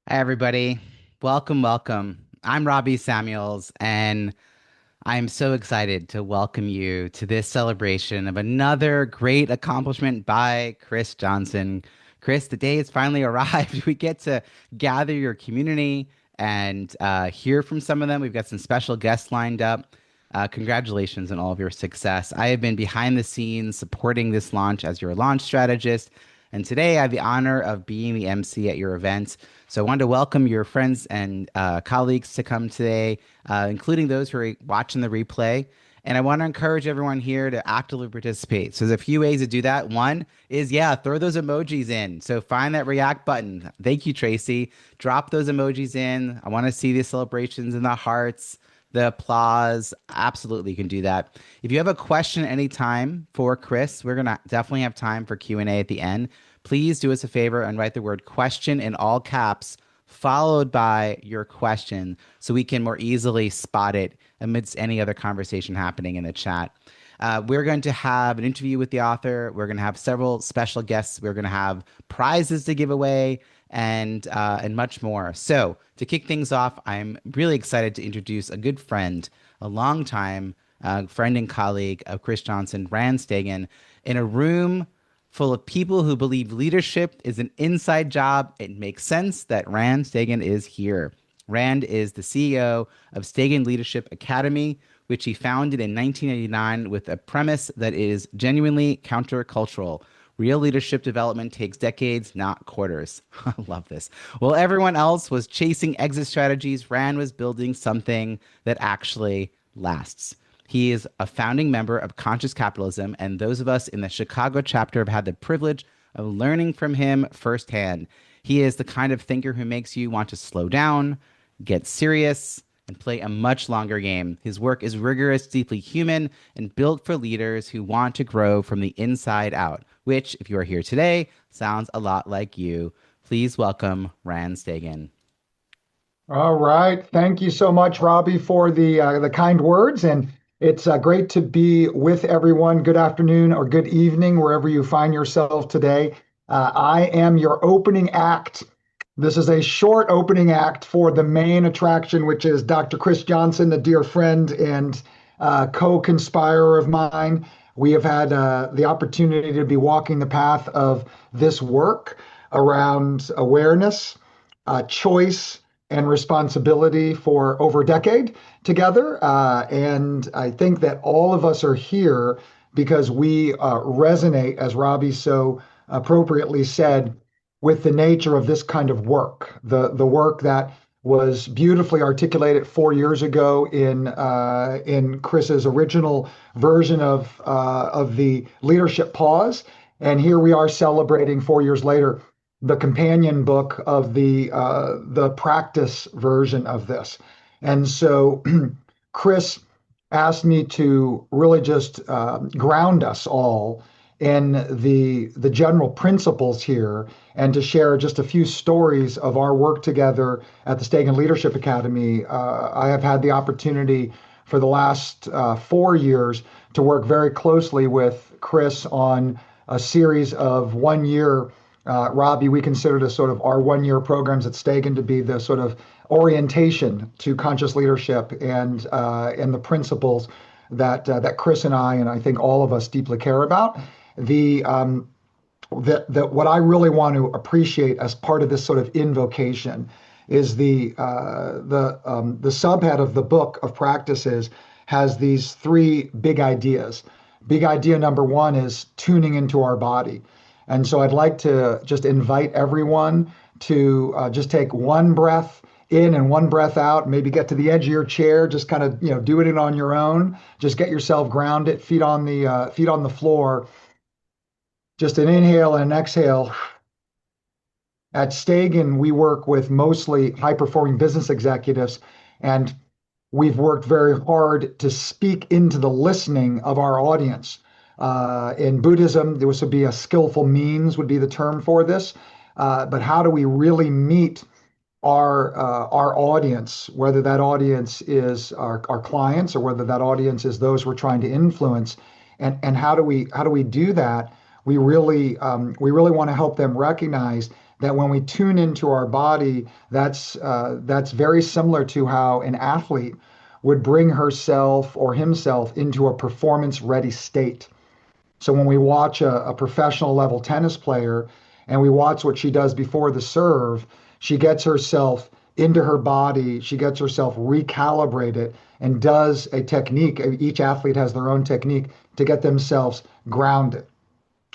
Hi, everybody. Welcome, welcome. I'm Robbie Samuels, and I'm so excited to welcome you to this celebration of another great accomplishment by Chris Johnson. Chris, the day has finally arrived. We get to gather your community and hear from some of them. We've got some special guests lined up. Congratulations on all of your success. I have been behind the scenes supporting this launch as your launch strategist. And today I have the honor of being the MC at your event. So I wanted to welcome your friends and colleagues to come today, including those who are watching the replay. And I want to encourage everyone here to actively participate. So there's a few ways to do that. One is, yeah, throw those emojis in. So find that react button. Thank you, Tracy. Drop those emojis in. I want to see the celebrations and the hearts, the applause. Absolutely, you can do that. If you have a question anytime for Chris, we're gonna definitely have time for Q&A at the end. Please do us a favor and write the word question in all caps, followed by your question, so we can more easily spot it amidst any other conversation happening in the chat. We're going to have an interview with the author. We're going to have several special guests. We're going to have prizes to give away and much more. So to kick things off, I'm really excited to introduce a good friend, a longtime friend and colleague of Chris Johnson, Rand Stagen, in a room full of people who believe leadership is an inside job. It makes sense that Rand Stagen is here. Rand is the CEO of Stagen Leadership Academy, which he founded in 1989 with a premise that is genuinely countercultural. Real leadership development takes decades, not quarters. I love this. While everyone else was chasing exit strategies, Rand was building something that actually lasts. He is a founding member of Conscious Capitalism, and those of us in the Chicago chapter have had the privilege of learning from him firsthand. He is the kind of thinker who makes you want to slow down, get serious, and play a much longer game. His work is rigorous, deeply human, and built for leaders who want to grow from the inside out, which, if you are here today, sounds a lot like you. Please welcome Rand Stagen. All right. Thank you so much, Robbie, for the kind words. And it's great to be with everyone. Good afternoon or good evening, wherever you find yourself today. I am your opening act. This is a short opening act for the main attraction, which is Dr. Chris Johnson, a dear friend and co-conspirer of mine. We have had the opportunity to be walking the path of this work around awareness, choice, and responsibility for over a decade together. And I think that all of us are here because we resonate, as Robbie so appropriately said, with the nature of this kind of work, the work that was beautifully articulated 4 years ago in Chris's original version of the leadership pause, and here we are celebrating 4 years later the companion book of the practice version of this. And so Chris asked me to really just ground us all in the general principles here and to share just a few stories of our work together at the Stagen Leadership Academy. I have had the opportunity for the last 4 years to work very closely with Chris on a series of 1 year. Robbie, we considered as sort of our 1 year programs at Stagen to be the sort of orientation to conscious leadership and the principles that Chris and I think all of us deeply care about. The that what I really want to appreciate as part of this sort of invocation is the subhead of the book of practices has these three big ideas. Big idea number one is tuning into our body. And so I'd like to just invite everyone to just take one breath in and one breath out, maybe get to the edge of your chair, just kind of, do it on your own. Just get yourself grounded, feet on the floor. Just an inhale and an exhale. At Stagen, we work with mostly high-performing business executives, and we've worked very hard to speak into the listening of our audience. In Buddhism, this would be a skillful means would be the term for this. But how do we really meet our audience, whether that audience is our clients or whether that audience is those we're trying to influence, and how do we do that? We really want to help them recognize that when we tune into our body, that's very similar to how an athlete would bring herself or himself into a performance ready state. So when we watch a professional level tennis player and we watch what she does before the serve, she gets herself into her body, she gets herself recalibrated and does a technique. Each athlete has their own technique to get themselves grounded.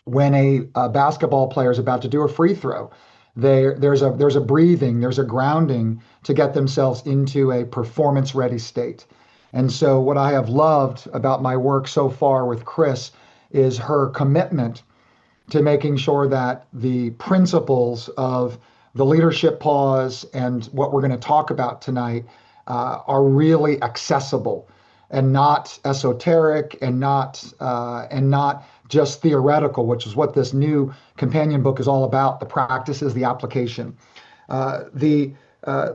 When a basketball player is about to do a free throw, there's a breathing, there's a grounding to get themselves into a performance ready state. And so, what I have loved about my work so far with Chris is her commitment to making sure that the principles of the leadership pause and what we're going to talk about tonight are really accessible and not esoteric and not just theoretical, which is what this new companion book is all about: the practices, the application. The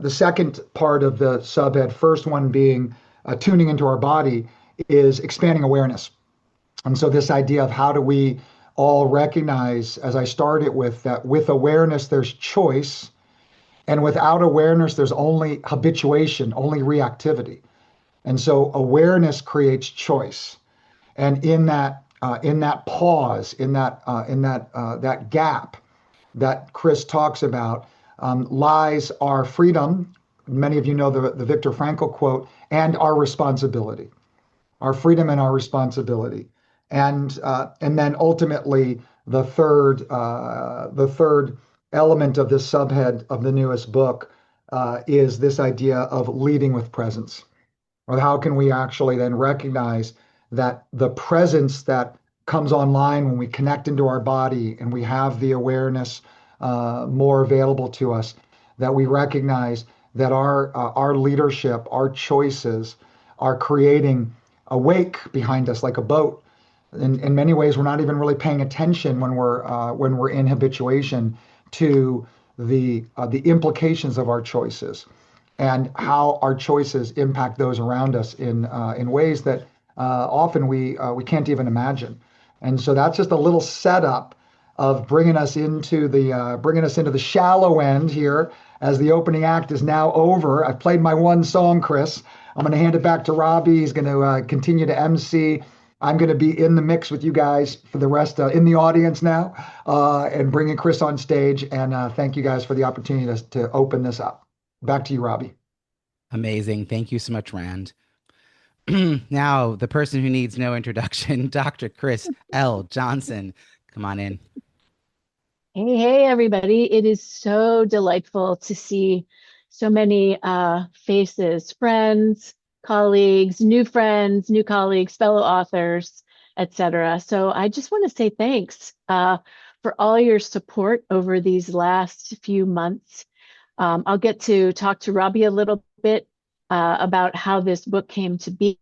second part of the subhead, first one being tuning into our body, is expanding awareness. And so this idea of how do we all recognize, as I started with, that with awareness there's choice, and without awareness there's only habituation, only reactivity. And so awareness creates choice. And in that pause, in that gap that Chris talks about, lies our freedom. Many of you know the Viktor Frankl quote, and our responsibility, our freedom and our responsibility. And then ultimately the third element of this subhead of the newest book is this idea of leading with presence, or how can we actually then recognize that the presence that comes online when we connect into our body and we have the awareness more available to us, that we recognize that our leadership, our choices are creating a wake behind us like a boat. In many ways, we're not even really paying attention when we're in habituation to the implications of our choices and how our choices impact those around us in ways that often we can't even imagine. And so that's just a little setup of bringing us into the shallow end here, as the opening act is now over. I've played my one song, Chris. I'm going to hand it back to Robbie. He's going to continue to MC. I'm going to be in the mix with you guys for the rest in the audience now, and bringing Chris on stage. And thank you guys for the opportunity to open this up. Back to you, Robbie. Amazing. Thank you so much, Rand. Now, the person who needs no introduction, Dr. Chris L. Johnson. Come on in. Hey, hey, everybody. It is so delightful to see so many faces, friends, new colleagues, fellow authors, etc. So I just want to say thanks for all your support over these last few months. I'll get to talk to Robbie a little bit about how this book came to be,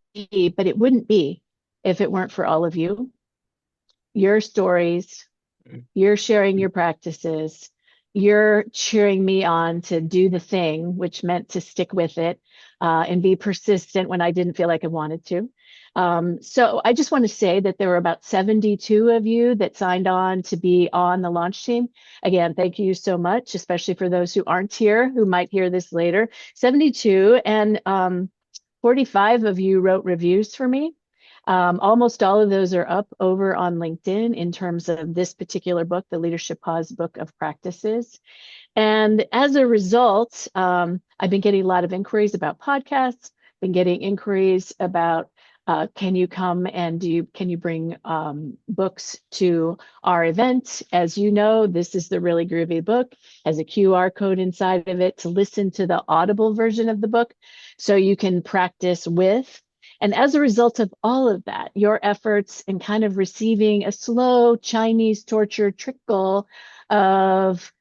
but it wouldn't be if it weren't for all of you, your stories, you're sharing your practices. You're cheering me on to do the thing, which meant to stick with it and be persistent when I didn't feel like I wanted to. So I just want to say that there were about 72 of you that signed on to be on the launch team. Again, thank you so much, especially for those who aren't here, who might hear this later. 72, and 45 of you wrote reviews for me. Almost all of those are up over on LinkedIn in terms of this particular book, the Leadership Pause Book of Practices. And as a result, I've been getting a lot of inquiries about podcasts, been getting inquiries about can you come and can you bring books to our event? As you know, this is the really groovy book, has a QR code inside of it to listen to the Audible version of the book so you can practice with. And as a result of all of that, your efforts in kind of receiving a slow Chinese torture trickle of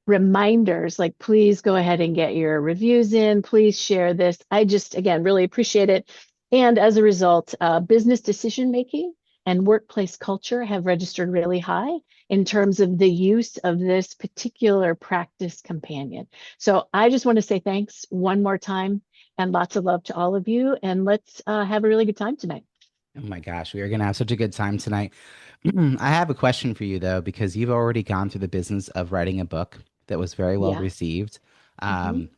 reminders, like, please go ahead and get your reviews in, please share this. I just, again, really appreciate it. And as a result, business decision making and workplace culture have registered really high in terms of the use of this particular practice companion. So I just want to say thanks one more time and lots of love to all of you. And let's have a really good time tonight. Oh my gosh, we are going to have such a good time tonight. I have a question for you, though, because you've already gone through the business of writing a book. that was very well Yeah. received. Hmm. Um,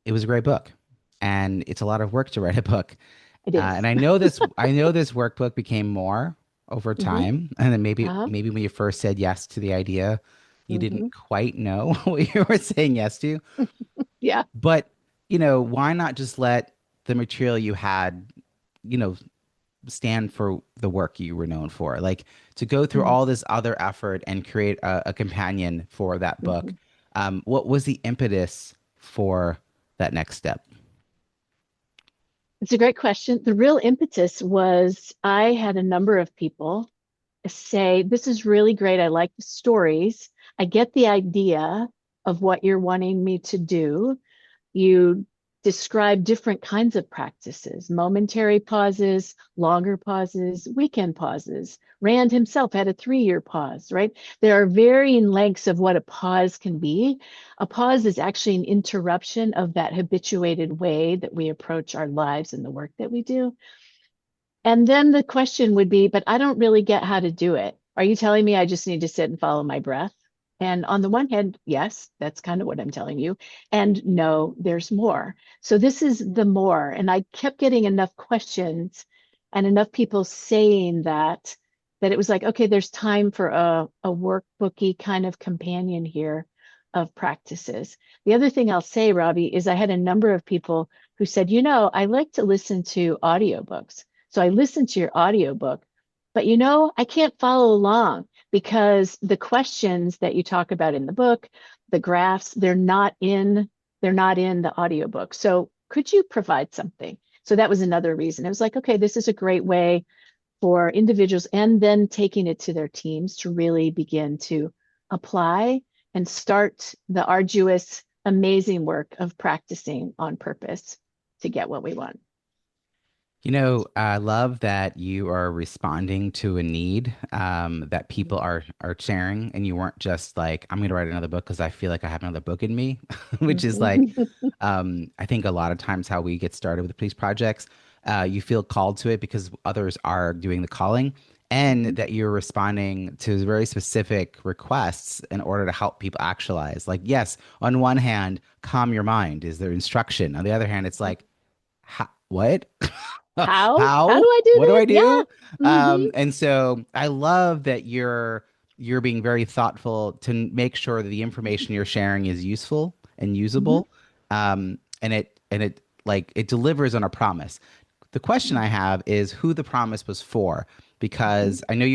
it was a great book, and it's a lot of work to write a book. It is. And I know this workbook became more over Hmm. time, and then maybe Uh-huh. maybe when you first said yes to the idea, you didn't Hmm. quite know what you were saying yes to. Yeah. But why not just let the material you had, you know, stand for the work you were known for? Like to go through Hmm. all this other effort and create a companion for that book. Hmm. What was the impetus for that next step? It's a great question. The real impetus was I had a number of people say, this is really great. I like the stories. I get the idea of what you're wanting me to do. You describe different kinds of practices, momentary pauses, longer pauses, weekend pauses. Rand himself had a 3-year pause, right? There are varying lengths of what a pause can be. A pause is actually an interruption of that habituated way that we approach our lives and the work that we do. And then the question would be, but I don't really get how to do it. Are you telling me I just need to sit and follow my breath? And on the one hand, yes, that's kind of what I'm telling you. And no, there's more. So this is the more. And I kept getting enough questions and enough people saying that it was like, okay, there's time for a workbooky kind of companion here of practices. The other thing I'll say, Robbie, is I had a number of people who said, I like to listen to audiobooks. So I listened to your audiobook, but I can't follow along because the questions that you talk about in the book, the graphs, they're not in the audiobook. So could you provide something? So that was another reason. It was like, okay, this is a great way for individuals and then taking it to their teams to really begin to apply and start the arduous, amazing work of practicing on purpose to get what we want. I love that you are responding to a need that people are sharing, and you weren't just like, "I'm going to write another book because I feel like I have another book in me," which is like, Mhm. I think a lot of times how we get started with these projects, you feel called to it because others are doing the calling, and Mhm. that you're responding to very specific requests in order to help people actualize. Like, yes, on one hand, calm your mind is their instruction. On the other hand, it's like, what? How do How? I do What do that? I Yeah. do? Hmm. And so I love that you're being very thoughtful to make sure that the information you're sharing is useful and Hmm. usable. And it like it delivers on a promise. The question I have is who the promise was for, Hmm. because I know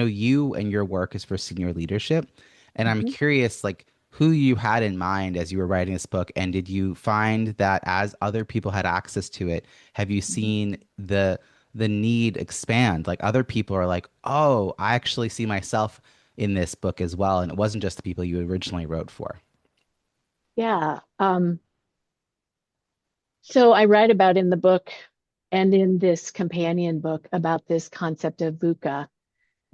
you and your work is for senior leadership, and I'm Hmm. curious like who you had in mind as you were writing this book, and did you find that as other people had access to it, have you Hmm. seen the need expand? Like other people are like, "Oh, I actually see myself in this book as well," and it wasn't just the people you originally wrote for. Yeah. So I write about in the book and in this companion book about this concept of VUCA,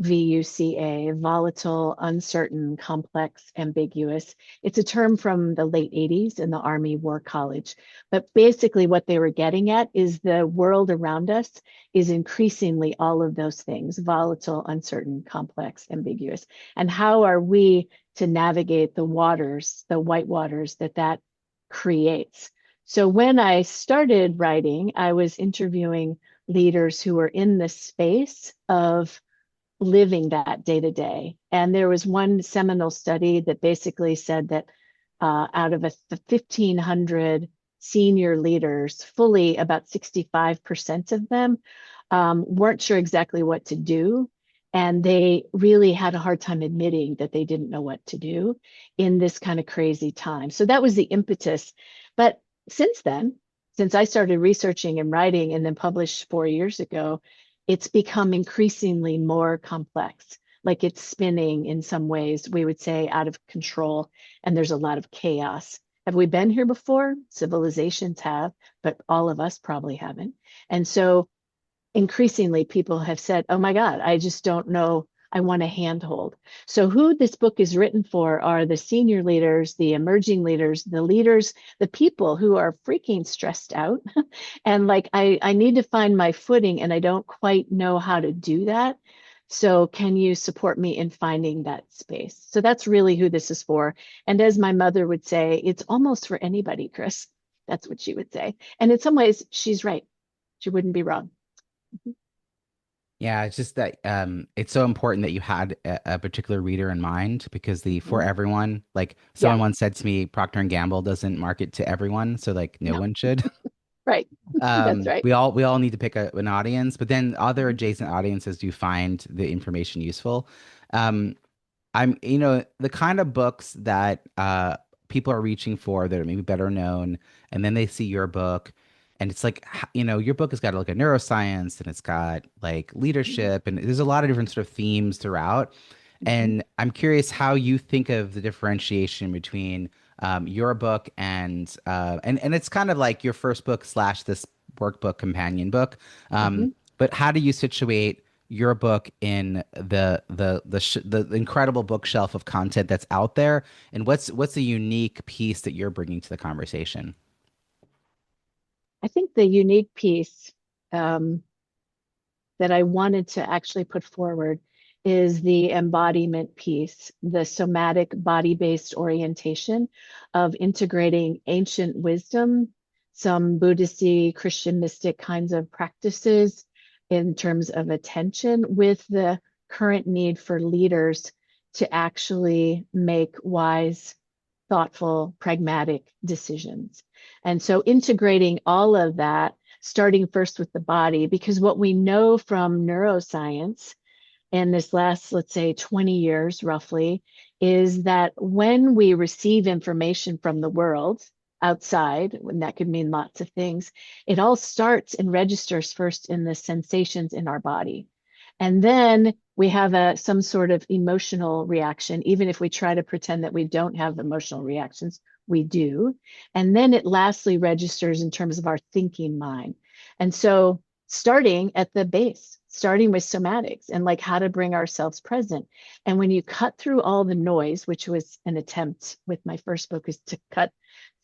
VUCA, volatile, uncertain, complex, ambiguous. It's a term from the late 80s in the Army War College. But basically, what they were getting at is the world around us is increasingly all of those things: volatile, uncertain, complex, ambiguous. And how are we to navigate the waters, the white waters that creates? So when I started writing, I was interviewing leaders who were in the space of living that day to day. And there was one seminal study that basically said that out of 1,500 senior leaders, fully about 65% of them weren't sure exactly what to do. And they really had a hard time admitting that they didn't know what to do in this kind of crazy time. So that was the impetus. But since then, since I started researching and writing and then published 4 years ago, it's become increasingly more complex. Like it's spinning in some ways, we would say out of control, and there's a lot of chaos. Have we been here before? Civilizations have, but all of us probably haven't. And so increasingly people have said, oh my God, I just don't know. I want a handhold. So, who this book is written for are the senior leaders, the emerging leaders, the people who are freaking stressed out. And like, I need to find my footing and I don't quite know how to do that. So can you support me in finding that space? So that's really who this is for. And as my mother would say, it's almost for anybody, Chris. That's what she would say. And in some ways, she's right. She wouldn't be wrong. Yeah, it's just that it's so important that you had a particular reader in mind because the for Mhm. everyone, like Yeah, someone once said to me, Procter and Gamble doesn't market to everyone, so like no no, one should. right. That's right. We all need to pick an audience, but then other Mhm. adjacent audiences do find the information useful. Um, the kind of books that people are reaching for that are maybe better known, and then they see your book, and it's like, your book has got like a neuroscience and it's got like leadership, and there's a lot of different sort of themes throughout. Mhm. And I'm curious how you think of the differentiation between your book and it's kind of like your first book slash this workbook companion book. Mhm. But how do you situate your book in the incredible bookshelf of content that's out there, and what's a unique piece that you're bringing to the conversation? I think the unique piece um, that I wanted to actually put forward is the embodiment piece, the somatic body based orientation of integrating ancient wisdom, some Buddhist, Christian mystic kinds of practices in terms of attention, with the current need for leaders to actually make wise, thoughtful, pragmatic decisions. And so integrating all of that, starting first with the body, because what we know from neuroscience in this last, let's say, 20 years roughly, is that when we receive information from the world outside, and that could mean lots of things, it all starts and registers first in the sensations in our body. And then we have some sort of emotional reaction, even if we try to pretend that we don't have emotional reactions, we do. And then it lastly registers in terms of our thinking mind. And so starting at the base, starting with somatics and like how to bring ourselves present. And when you cut through all the noise, which was an attempt with my first book, is to cut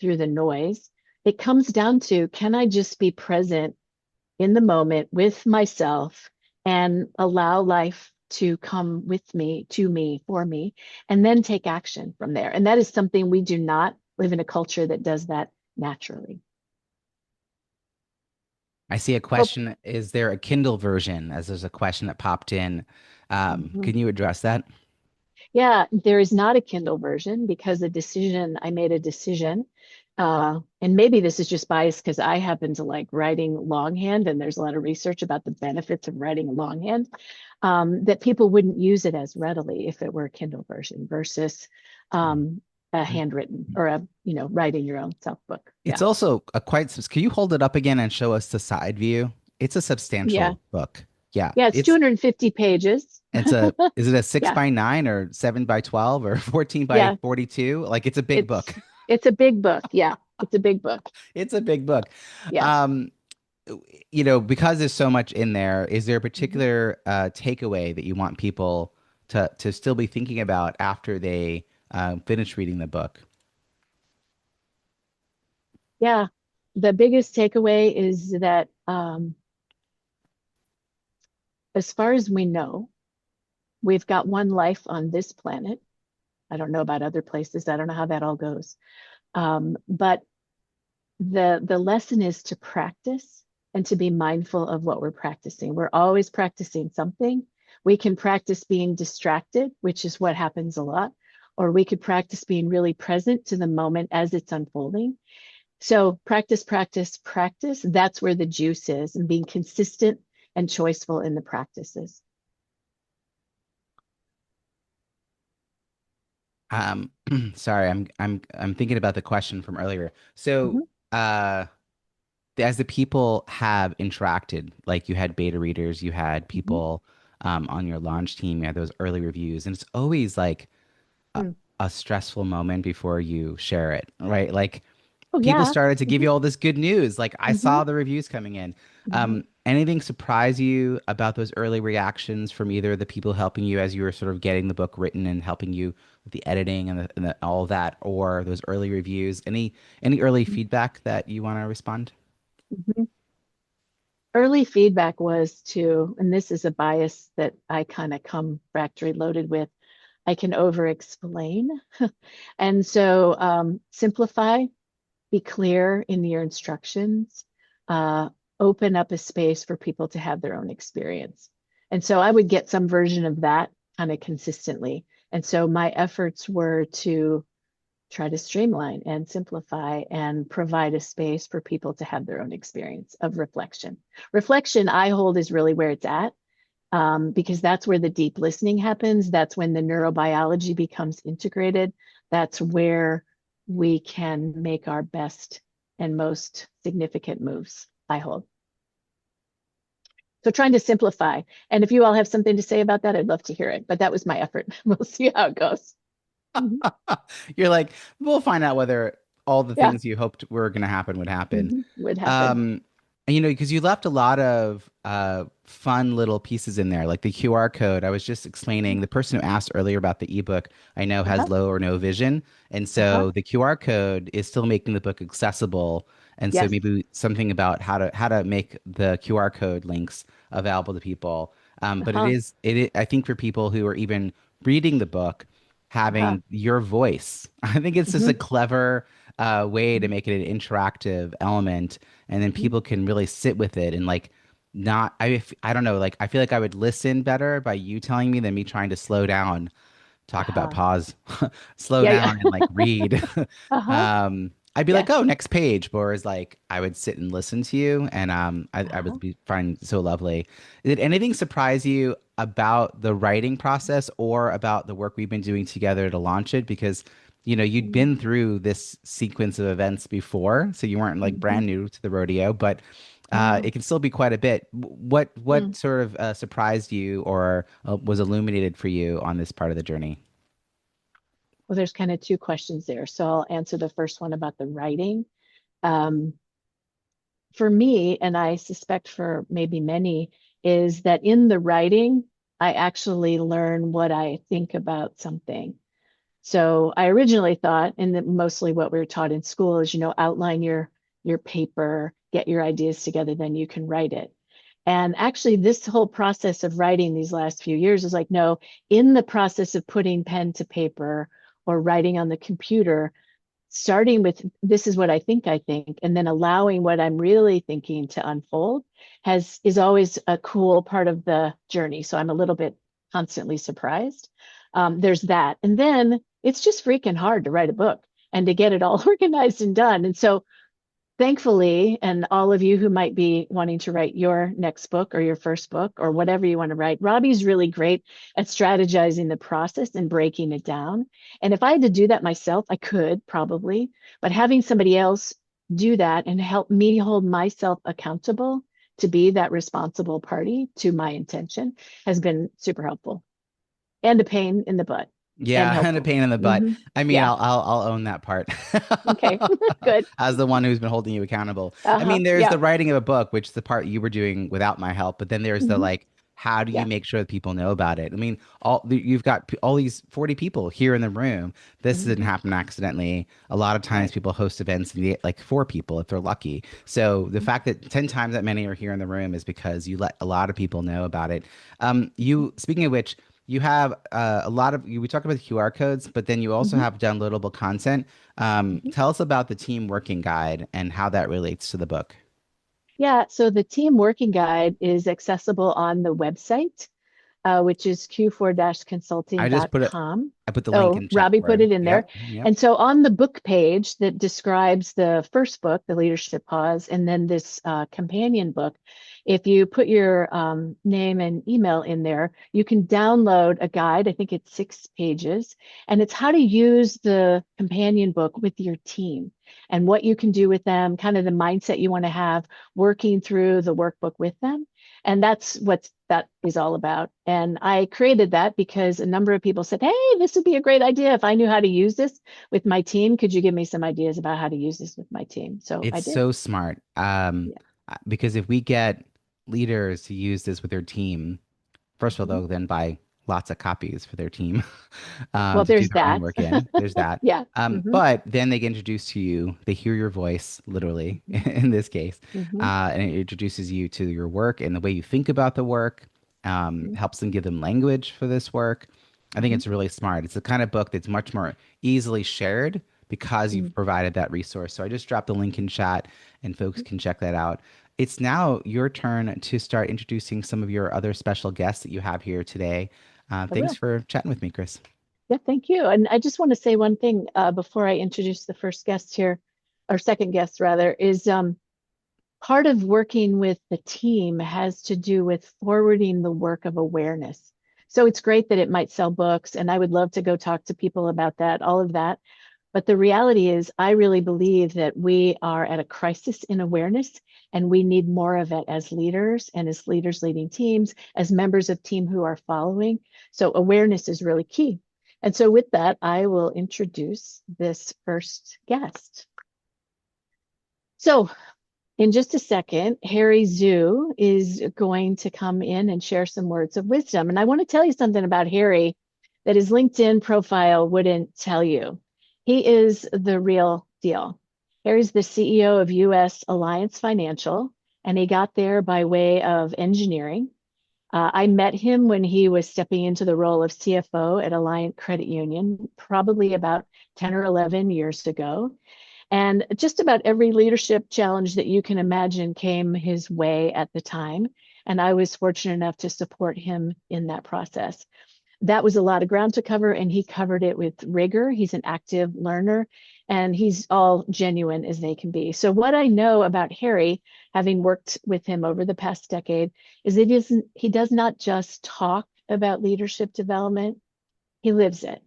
through the noise, it comes down to, can I just be present in the moment with myself and allow life to come with me, to me, for me, and then take action from there. And that is something we do not live in a culture that does that naturally. I see a Hope. question. Is there a Kindle version? As there's a question that popped in. Mhm. Can you address that? Yeah, there is not a Kindle version because I made a decision. And maybe this is just biased because I happen to like writing longhand, and there's a lot of research about the benefits of writing longhand, that people wouldn't use it as readily if it were a Kindle version versus a handwritten or writing your own self book. It's Yeah. also a can you hold it up again and show us the side view? It's a Yeah. substantial book. Yeah, Yeah, it's 250 pages. is it a six Yeah. by nine or 7 by 12 or 14 by Yeah. 42? Like it's a big book. It's it's a big book. Yeah. It's a big book. It's a big book. Yeah. Um, because there's so much in there, is there a Mhm. particular takeaway that you want people to still be thinking about after they finish reading the book? Yeah. The biggest takeaway is that as far as we know, we've got one life on this planet. I don't know about other places. I don't know how that all goes. But the lesson is to practice and to be mindful of what we're practicing. We're always practicing something. We can practice being distracted, which is what happens a lot, or we could practice being really present to the moment as it's unfolding. So practice, practice, practice. That's where the juice is, and being consistent and choiceful in the practices. Um, sorry, I'm thinking about the question from earlier. So, Mhm. uh, as the people have interacted, like you had beta readers, you had Mhm. people on your launch team, you had those early reviews, and it's always like a, Mm. a stressful moment before you share it, right? Like Oh people yeah. started to give Mhm. you all this good news. Like I Mhm. saw the reviews coming in. Mhm. Anything surprise you about those early reactions from either the people helping you as you were sort of getting the book written and helping you with the editing and all of that, or those early reviews? Any early feedback that you want to respond? Mhm. early feedback was to, and this is a bias that I kind of come factory loaded with, I can over explain. And so simplify, be clear in your instructions, uh, open up a space for people to have their own experience. And so I would get some version of that kind of consistently. And so my efforts were to try to streamline and simplify and provide a space for people to have their own experience of reflection. Reflection, I hold, is really where it's at, because that's where the deep listening happens. That's when the neurobiology becomes integrated. That's where we can make our best and most significant moves, I hold. So trying to simplify. And if you all have something to say about that, I'd love to hear it. But that was my effort. We'll see how it goes. Mhm. You're like, we'll find out whether all the Yeah. things you hoped were going to happen would happen. Would happen. Um, and, because you left a lot of fun little pieces in there, like the QR code. I was just explaining, the person who asked earlier about the ebook, I know has Uh-huh. low or no vision. And Uh-huh. so the QR code is still making the book accessible. And so Yes. maybe something about how to make the QR code links available to people. But Uh-huh. I think for people who are even reading the book, Uh-huh. having your voice. I think it's just a Hmm. clever way to make it an interactive element, and then Hmm. people can really sit with it and like not. I don't know. Like I feel like I would listen better by you telling me than me trying to slow down, talk about Uh-huh. pause, slow Yeah, yeah. down and like read. Uh-huh. I'd be like, Yes. oh, next page. But whereas like I would sit and listen to you, and I Uh-huh. would be find so lovely. Did anything surprise you about the writing process or about the work we've been doing together to launch it? Because you'd Mm-hmm. been through this sequence of events before, so you weren't like Mm-hmm. brand new to the rodeo, but No. it can still be quite a bit. What Mm. sort of surprised you or was illuminated for you on this part of the journey? Well, there's kind of two questions there. So I'll answer the first one about the writing. Um, for me, and I suspect for maybe many, is that in the writing, I actually learn what I think about something. So I originally thought, and that mostly what we were taught in school is, outline your paper, get your ideas together, then you can write it. And actually, this whole process of writing these last few years is like, no, in the process of putting pen to paper or writing on the computer, starting with this is what I think, and then allowing what I'm really thinking to unfold is always a cool part of the journey. So I'm a little bit constantly surprised. There's that. And then it's just freaking hard to write a book and to get it all organized and done. And so thankfully, and all of you who might be wanting to write your next book or your first book or whatever you want to write, Robbie's really great at strategizing the process and breaking it down. And if I had to do that myself, I could probably, but having somebody else do that and help me hold myself accountable to be that responsible party to my intention has been super helpful and a pain in the butt and Yeah, and a helpful. pain in the butt. Hmm. I mean, Yeah. I'll own that part Okay. Good. as the one who's been holding you accountable. I Uh-huh. mean, there's Yeah. the writing of a book, which is the part you were doing without my help, but then there's the Hmm. like, how do you Yeah. make sure that people know about it? I mean, you've got all these 40 people here in the room. This didn't Hmm. happen accidentally. A lot of times Right. people host events and they get like four people if they're lucky. So the Mhm. fact that 10 times that many are here in the room is because you let a lot of people know about it. Speaking of which, you have a lot of we talked about the QR codes, but then you also Mhm. have downloadable content. Mhm. Tell us about the team working guide and how that relates to the book. Yeah, so the team working guide is accessible on the website, which is I just put it. q4-consulting.com. I put the link Oh, in chat Robbie put for. it in there. Yep. Yep. And so on the book page that describes the first book, The Leadership Pause, and then this companion book, if you put your name and email in there, you can download a guide. I think it's 6 pages, and it's how to use the companion book with your team and what you can do with them, kind of the mindset you want to have working through the workbook with them. And that's what that is all about. And I created that because a number of people said, hey, this would be a great idea if I knew how to use this with my team. Could you give me some ideas about how to use this with my team? So I It's did. so smart. Yeah. Because if we get leaders to use this with their team, first of all, Mhm. they'll then buy lots of copies for their team Well, to do there's their own that. work in. There's that. Yeah. Hmm. But then they get introduced to you. They hear your voice, literally, in this case, Hmm. and it introduces you to your work and the way you think about the work. Helps them give them language for this work. I think Hmm. it's really smart. It's the kind of book that's much more easily shared because Hmm. you've provided that resource. So I just dropped the link in chat, and folks can check that out. It's now your turn to start introducing some of your other special guests that you have here today. I Thanks will. for chatting with me, Chris. Yeah, thank you. And I just want to say one thing before I introduce the first guest here, or second guest rather, is part of working with the team has to do with forwarding the work of awareness. So it's great that it might sell books, and I would love to go talk to people about that, all of that. But the reality is, I really believe that we are at a crisis in awareness, and we need more of it as leaders and as leaders leading teams, as members of team who are following. So awareness is really key. And so with that, I will introduce this first guest. So in just a second, Harry Zhu is going to come in and share some words of wisdom. And I want to tell you something about Harry that his LinkedIn profile wouldn't tell you. He is the real deal. Harry's the CEO of US Alliance Financial, and he got there by way of engineering. I met him when he was stepping into the role of CFO at Alliant Credit Union, probably about 10 or 11 years ago. And just about every leadership challenge that you can imagine came his way at the time. And I was fortunate enough to support him in that process. That was a lot of ground to cover, and he covered it with rigor. He's an active learner, and he's all genuine as they can be. So, what I know about Harry, having worked with him over the past decade, is that he does not just talk about leadership development, he lives it.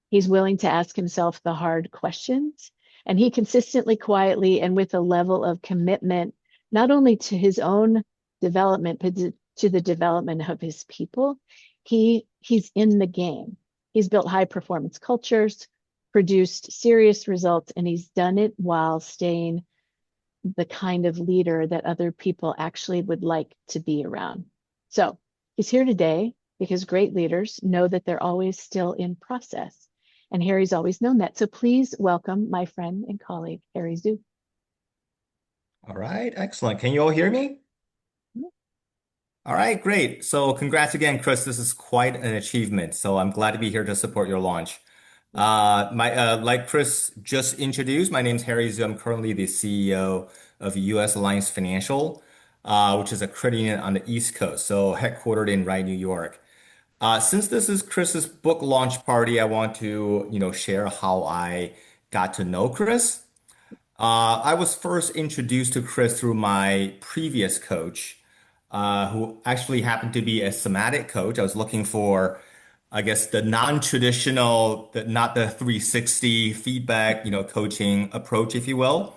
He's willing to ask himself the hard questions. And he consistently, quietly, and with a level of commitment, not only to his own development, but to the development of his people, he's in the game. He's built high performance cultures, produced serious results, and he's done it while staying the kind of leader that other people actually would like to be around. So he's here today because great leaders know that they're always still in process. And Harry's always known that. So please welcome my friend and colleague, Harry Zhu. All right, excellent. Can you all hear me? All right, great. So congrats again, Chris. This is quite an achievement. So I'm glad to be here to support your launch. Like Chris just introduced, my name is Harry Zhu. I'm currently the CEO of US Alliance Financial, which is a credit union on the East Coast, so headquartered in Rye, New York. Since this is Chris's book launch party, I want to, share how I got to know Chris. I was first introduced to Chris through my previous coach, who actually happened to be a somatic coach. I was looking for, I guess, the non-traditional, not the 360 feedback, coaching approach, if you will.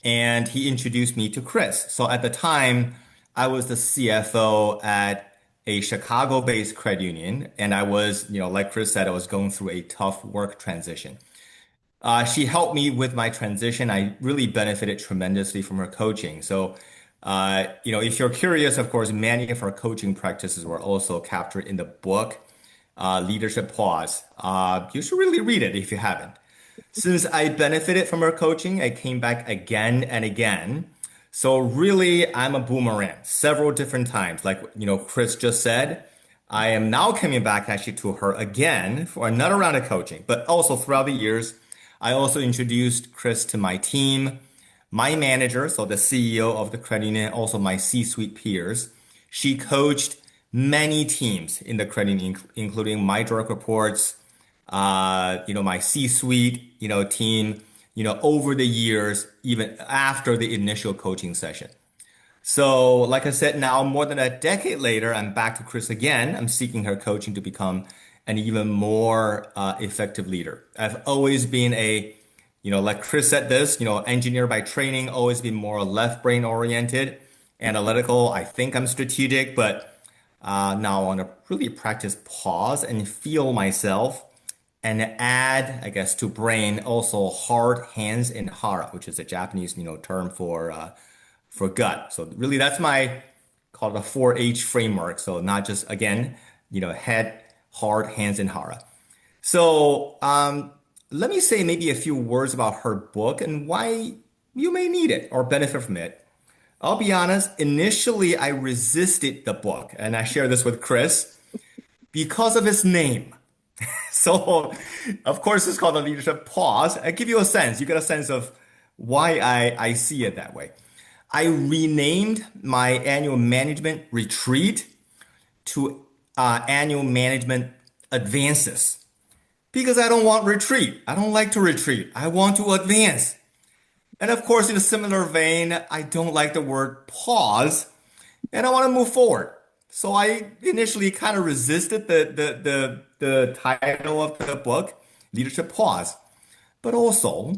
And he introduced me to Chris. So at the time, I was the CFO at a Chicago-based credit union, and I was, like Chris said, I was going through a tough work transition. She helped me with my transition. I really benefited tremendously from her coaching. So, if you're curious, of course, many of her coaching practices were also captured in the book, Leadership Pause. You should really read it if you haven't. Since I benefited from her coaching, I came back again and again. So really, I'm a boomerang several different times. Like, Chris just said, I am now coming back actually to her again for another round of coaching. But also throughout the years, I also introduced Chris to my team, my manager, so the CEO of the credit union, also my C-suite peers. She coached many teams in the credit union, including my direct reports, my C-suite, team, over the years, even after the initial coaching session. So, like I said, now more than a decade later, I'm back to Chris again. I'm seeking her coaching to become an even more effective leader. I've always been like Chris said this, engineer by training, always been more left brain oriented, analytical. I think I'm strategic, but now I want to really practice pause and feel myself and add, I guess, to brain also heart, hands, and hara, which is a Japanese, term for gut. So really that's my called a 4H framework. So not just again, head, Heart, Hands, and Hara. So let me say maybe a few words about her book and why you may need it or benefit from it. I'll be honest, initially I resisted the book, and I share this with Chris because of its name. So, of course, it's called the leadership pause. I give you a sense. You get a sense of why I see it that way. I renamed my annual management retreat to annual management advances because I don't want retreat. I don't like to retreat. I want to advance. And of course, in a similar vein, I don't like the word pause and I want to move forward. So I initially kind of resisted the title of the book, Leadership Pause. But also,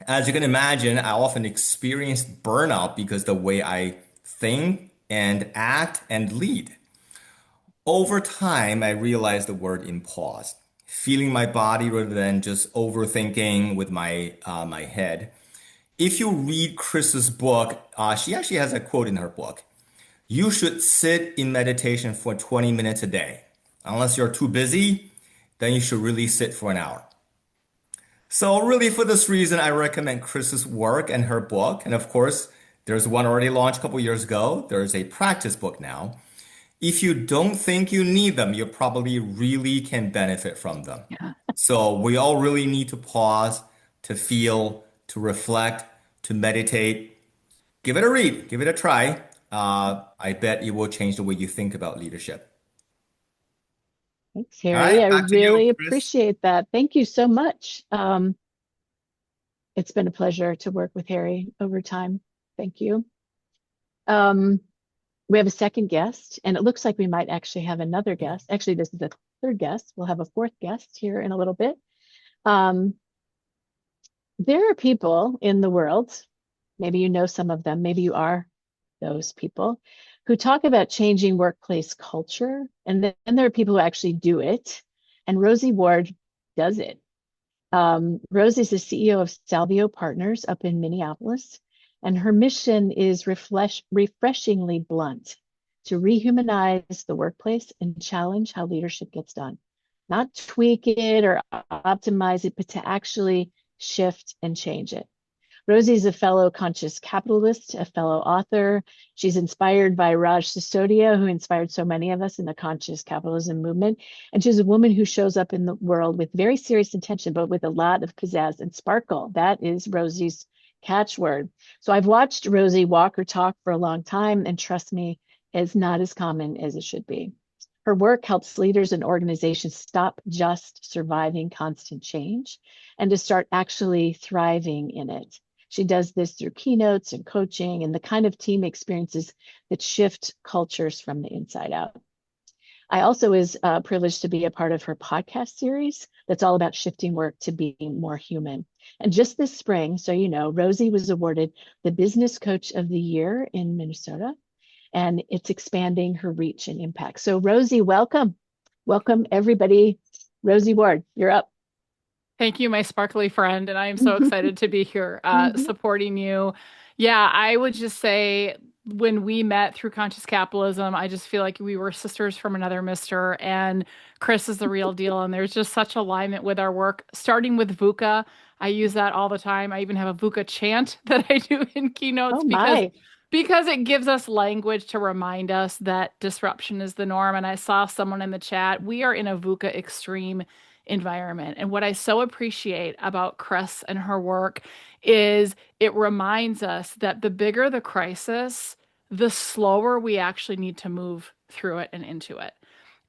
as you can imagine, I often experience burnout because the way I think and act and lead. Over time, I realized the word in pause, feeling my body rather than just overthinking with my head. If you read Chris's book, she actually has a quote in her book. You should sit in meditation for 20 minutes a day. Unless you're too busy, then you should really sit for an hour. So really for this reason, I recommend Chris's work and her book. And of course, there's one already launched a couple years ago. There's a practice book now. If you don't think you need them, you probably really can benefit from them. Yeah. So we all really need to pause, to feel, to reflect, to meditate. Give it a read, give it a try. I bet it will change the way you think about leadership. Thanks, All Harry. right, I back to you, really Chris. appreciate that. Thank you so much. It's been a pleasure to work with Harry over time. Thank you. Um, we have a second guest, and it looks like we might actually have another guest. Actually, this is the third guest. We'll have a fourth guest here in a little bit. Um, there are people in the world, maybe you know some of them, maybe you are those people, who talk about changing workplace culture, and then there are people who actually do it. And Rosie Ward does it. Rosie's the CEO of Salvio Partners up in Minneapolis, and her mission is refreshingly blunt to rehumanize the workplace and challenge how leadership gets done. Not tweak it or optimize it, but to actually shift and change it. Rosie's a fellow conscious capitalist, a fellow author. She's inspired by Raj Sisodia, who inspired so many of us in the conscious capitalism movement. And she's a woman who shows up in the world with very serious intention, but with a lot of pizzazz and sparkle. That is Rosie's catchword. So I've watched Rosie walk or talk for a long time, and trust me, it's not as common as it should be. Her work helps leaders and organizations stop just surviving constant change and to start actually thriving in it. She does this through keynotes and coaching and the kind of team experiences that shift cultures from the inside out. I also was privileged to be a part of her podcast series that's all about shifting work to being more human. And just this spring, so you know, Rosie was awarded the Business Coach of the Year in Minnesota, and it's expanding her reach and impact. So Rosie, welcome. Welcome everybody. Rosie Ward, you're up. Thank you, my sparkly friend, and I am so excited to be here Mhm. supporting you. Yeah, I would just say when we met through conscious capitalism, I just feel like we were sisters from another mister, and Chris is the real deal. And there's just such alignment with our work, starting with VUCA. I use that all the time. I even have a VUCA chant that I do in Oh keynotes my. because it gives us language to remind us that disruption is the norm. And I saw someone in the chat, we are in a VUCA extreme environment. And what I so appreciate about Chris and her work is it reminds us that the bigger the crisis, the slower we actually need to move through it and into it,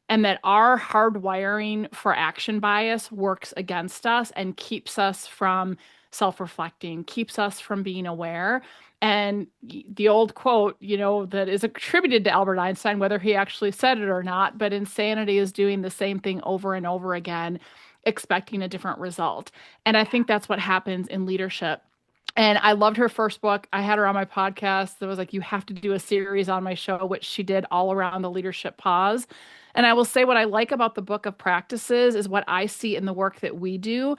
and that our hardwiring for action bias works against us and keeps us from self-reflecting, keeps us from being aware. And the old quote, that is attributed to Albert Einstein, whether he actually said it or not, but insanity is doing the same thing over and over again, expecting a different result. And I think that's what happens in leadership. And I loved her first book. I had her on my podcast. That was like, you have to do a series on my show, which she did all around the leadership pause. And I will say what I like about the book of practices is what I see in the work that we do,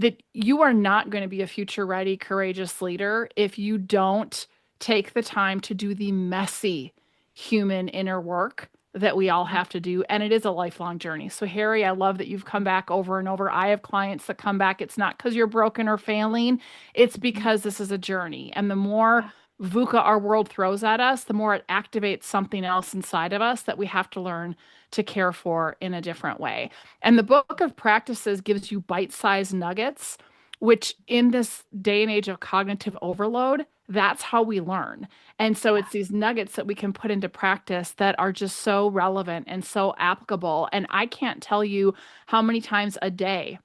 that you are not going to be a future ready, courageous leader if you don't take the time to do the messy human inner work that we all have to do, and it is a lifelong journey. So Harry, I love that you've come back over and over. I have clients that come back. It's not because you're broken or failing, it's because this is a journey. And the more VUCA our world throws at us, the more it activates something else inside of us that we have to learn to care for in a different way. And the book of practices gives you bite-sized nuggets, which in this day and age of cognitive overload, that's how we learn. And so it's these nuggets that we can put into practice that are just so relevant and so applicable. And I can't tell you how many times a day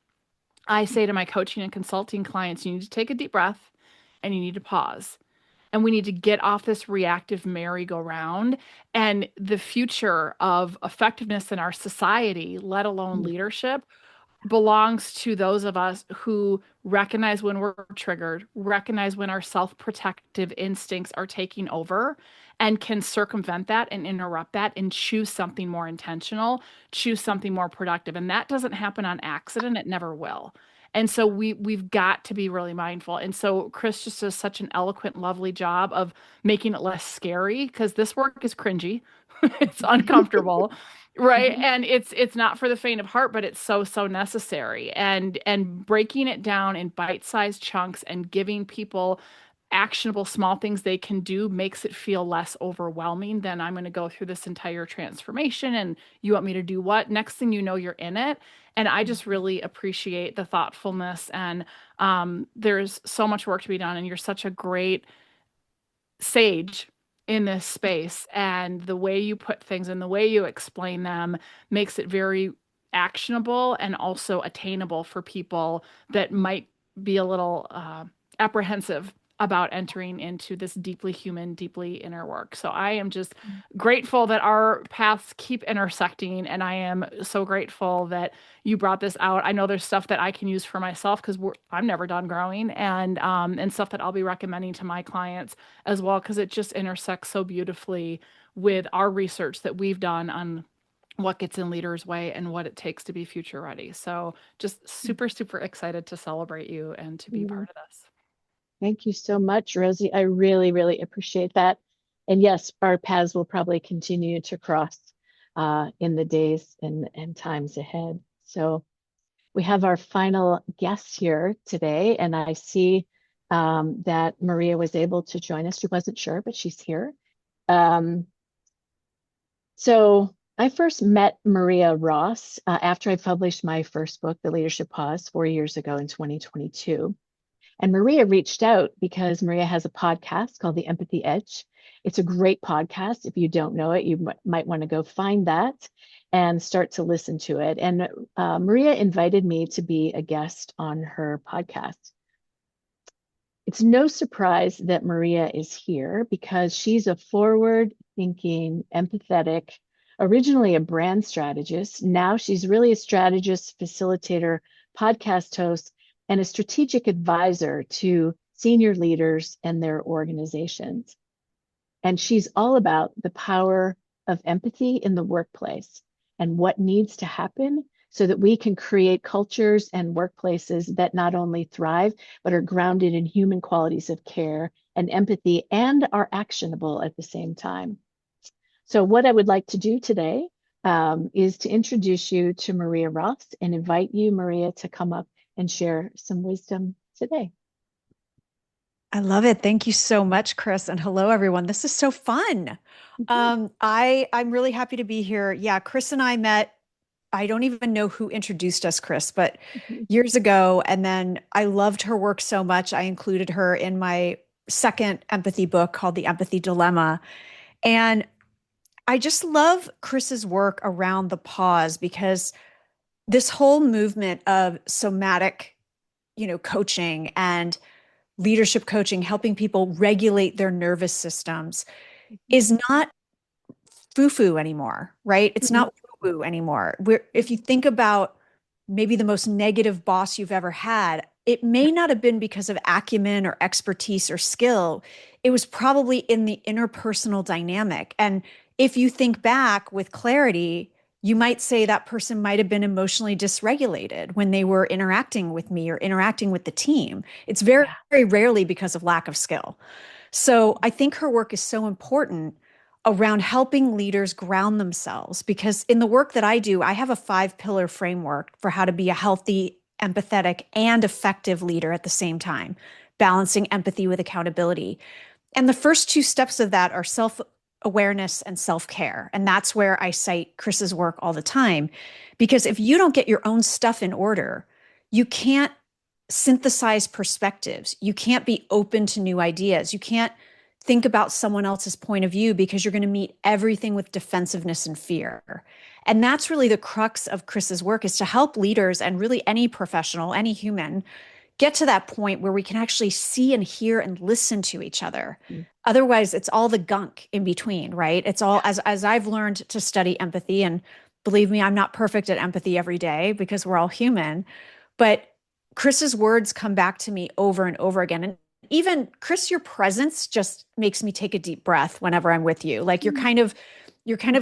I say to my coaching and consulting clients, you need to take a deep breath and you need to pause. And we need to get off this reactive merry-go-round. And the future of effectiveness in our society, let alone leadership, belongs to those of us who recognize when we're triggered, recognize when our self-protective instincts are taking over, and can circumvent that and interrupt that and choose something more intentional, choose something more productive. And that doesn't happen on accident. It never will. And so we've got to be really mindful. And so Chris just does such an eloquent, lovely job of making it less scary because this work is cringy. It's uncomfortable. Right. And it's not for the faint of heart, but it's so necessary. And breaking it down in bite-sized chunks and giving people actionable small things they can do makes it feel less overwhelming than I'm going to go through this entire transformation and you want me to do what? Next thing you know, you're in it. And I just really appreciate the thoughtfulness and there's so much work to be done and you're such a great sage in this space, and the way you put things and the way you explain them makes it very actionable and also attainable for people that might be a little apprehensive about entering into this deeply human, deeply inner work. So I am just grateful that our paths keep intersecting, and I am so grateful that you brought this out. I know there's stuff that I can use for myself because I'm never done growing, and stuff that I'll be recommending to my clients as well because it just intersects so beautifully with our research that we've done on what gets in leaders' way and what it takes to be future ready. So just super excited to celebrate you and to be part of this. Thank you so much, Rosie. I really appreciate that. And yes, our paths will probably continue to cross in the days and times ahead. So we have our final guest here today, and I see that Maria was able to join us. She wasn't sure, but she's here. So I first met Maria Ross after I published my first book, The Leadership Pause, 4 years ago in 2022. And Maria reached out because Maria has a podcast called The Empathy Edge. It's a great podcast. If you don't know it, you might want to go find that and start to listen to it. And Maria invited me to be a guest on her podcast. It's no surprise that Maria is here because she's a forward-thinking, empathetic, originally a brand strategist. Now she's really a strategist, facilitator, podcast host, and a strategic advisor to senior leaders and their organizations. And she's all about the power of empathy in the workplace and what needs to happen so that we can create cultures and workplaces that not only thrive, but are grounded in human qualities of care and empathy and are actionable at the same time. So what I would like to do today is to introduce you to Maria Ross and invite you, Maria, to come up and share some wisdom today. I love it. Thank you so much, Chris. And hello, everyone. This is so fun. I'm really happy to be here. Yeah, Chris and I met, I don't even know who introduced us, Chris, but years ago. And then I loved her work so much. I included her in my second empathy book called The Empathy Dilemma. And I just love Chris's work around the pause because this whole movement of somatic, coaching and leadership coaching, helping people regulate their nervous systems is not foo-foo anymore, right? It's not woo-woo anymore. If you think about maybe the most negative boss you've ever had, it may not have been because of acumen or expertise or skill. It was probably in the interpersonal dynamic. And if you think back with clarity, you might say that person might have been emotionally dysregulated when they were interacting with me or interacting with the team. It's very rarely because of lack of skill. So I think her work is so important. around helping leaders ground themselves. Because in the work that I do, I have a 5-pillar framework for how to be a healthy, empathetic, and effective leader at the same time, balancing empathy with accountability. And the first two steps of that are self-awareness and self-care. And that's where I cite Chris's work all the time. Because if you don't get your own stuff in order, you can't synthesize perspectives. You can't be open to new ideas. You can't think about someone else's point of view because you're going to meet everything with defensiveness and fear. And that's really the crux of Chris's work, is to help leaders and really any professional, any human, get to that point where we can actually see and hear and listen to each other. Mm. Otherwise, it's all the gunk in between, right? It's all, as I've learned to study empathy, and believe me, I'm not perfect at empathy every day because we're all human, but Chris's words come back to me over and over again. And even Chris, your presence just makes me take a deep breath whenever I'm with you. Like you're kind of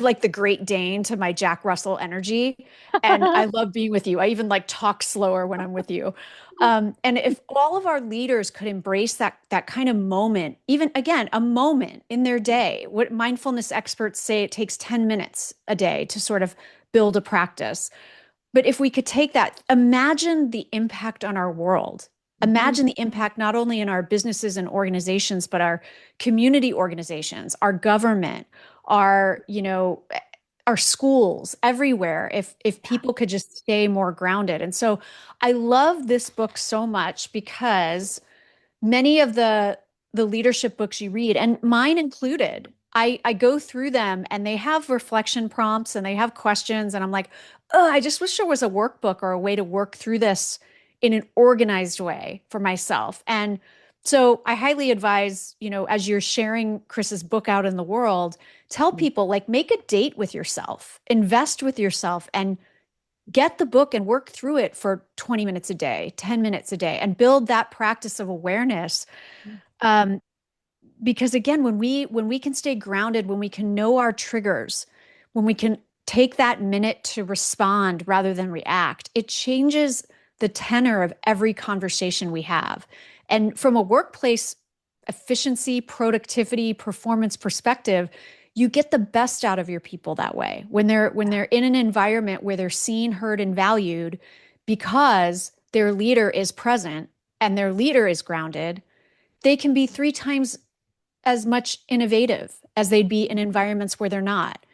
like the Great Dane to my Jack Russell energy. And I love being with you. I even like talk slower when I'm with you. And if all of our leaders could embrace that kind of moment, even again, a moment in their day, what mindfulness experts say, it takes 10 minutes a day to sort of build a practice. But if we could take that, imagine the impact on our world. Imagine the impact not only in our businesses and organizations, but our community organizations, our government, our, our schools, everywhere, if people could just stay more grounded. And so I love this book so much because many of the leadership books you read, and mine included, I go through them and they have reflection prompts and they have questions. And I'm like, oh, I just wish there was a workbook or a way to work through this in an organized way for myself. And so I highly advise, as you're sharing Chris's book out in the world, tell people, like, make a date with yourself, invest with yourself, and get the book and work through it for 20 minutes a day, 10 minutes a day, and build that practice of awareness. Because again, when we can stay grounded, when we can know our triggers, when we can take that minute to respond rather than react, it changes the tenor of every conversation we have. And from a workplace efficiency, productivity, performance perspective, you get the best out of your people that way. When they're in an environment where they're seen, heard, and valued because their leader is present and their leader is grounded, they can be 3 times as much innovative as they'd be in environments where they're not.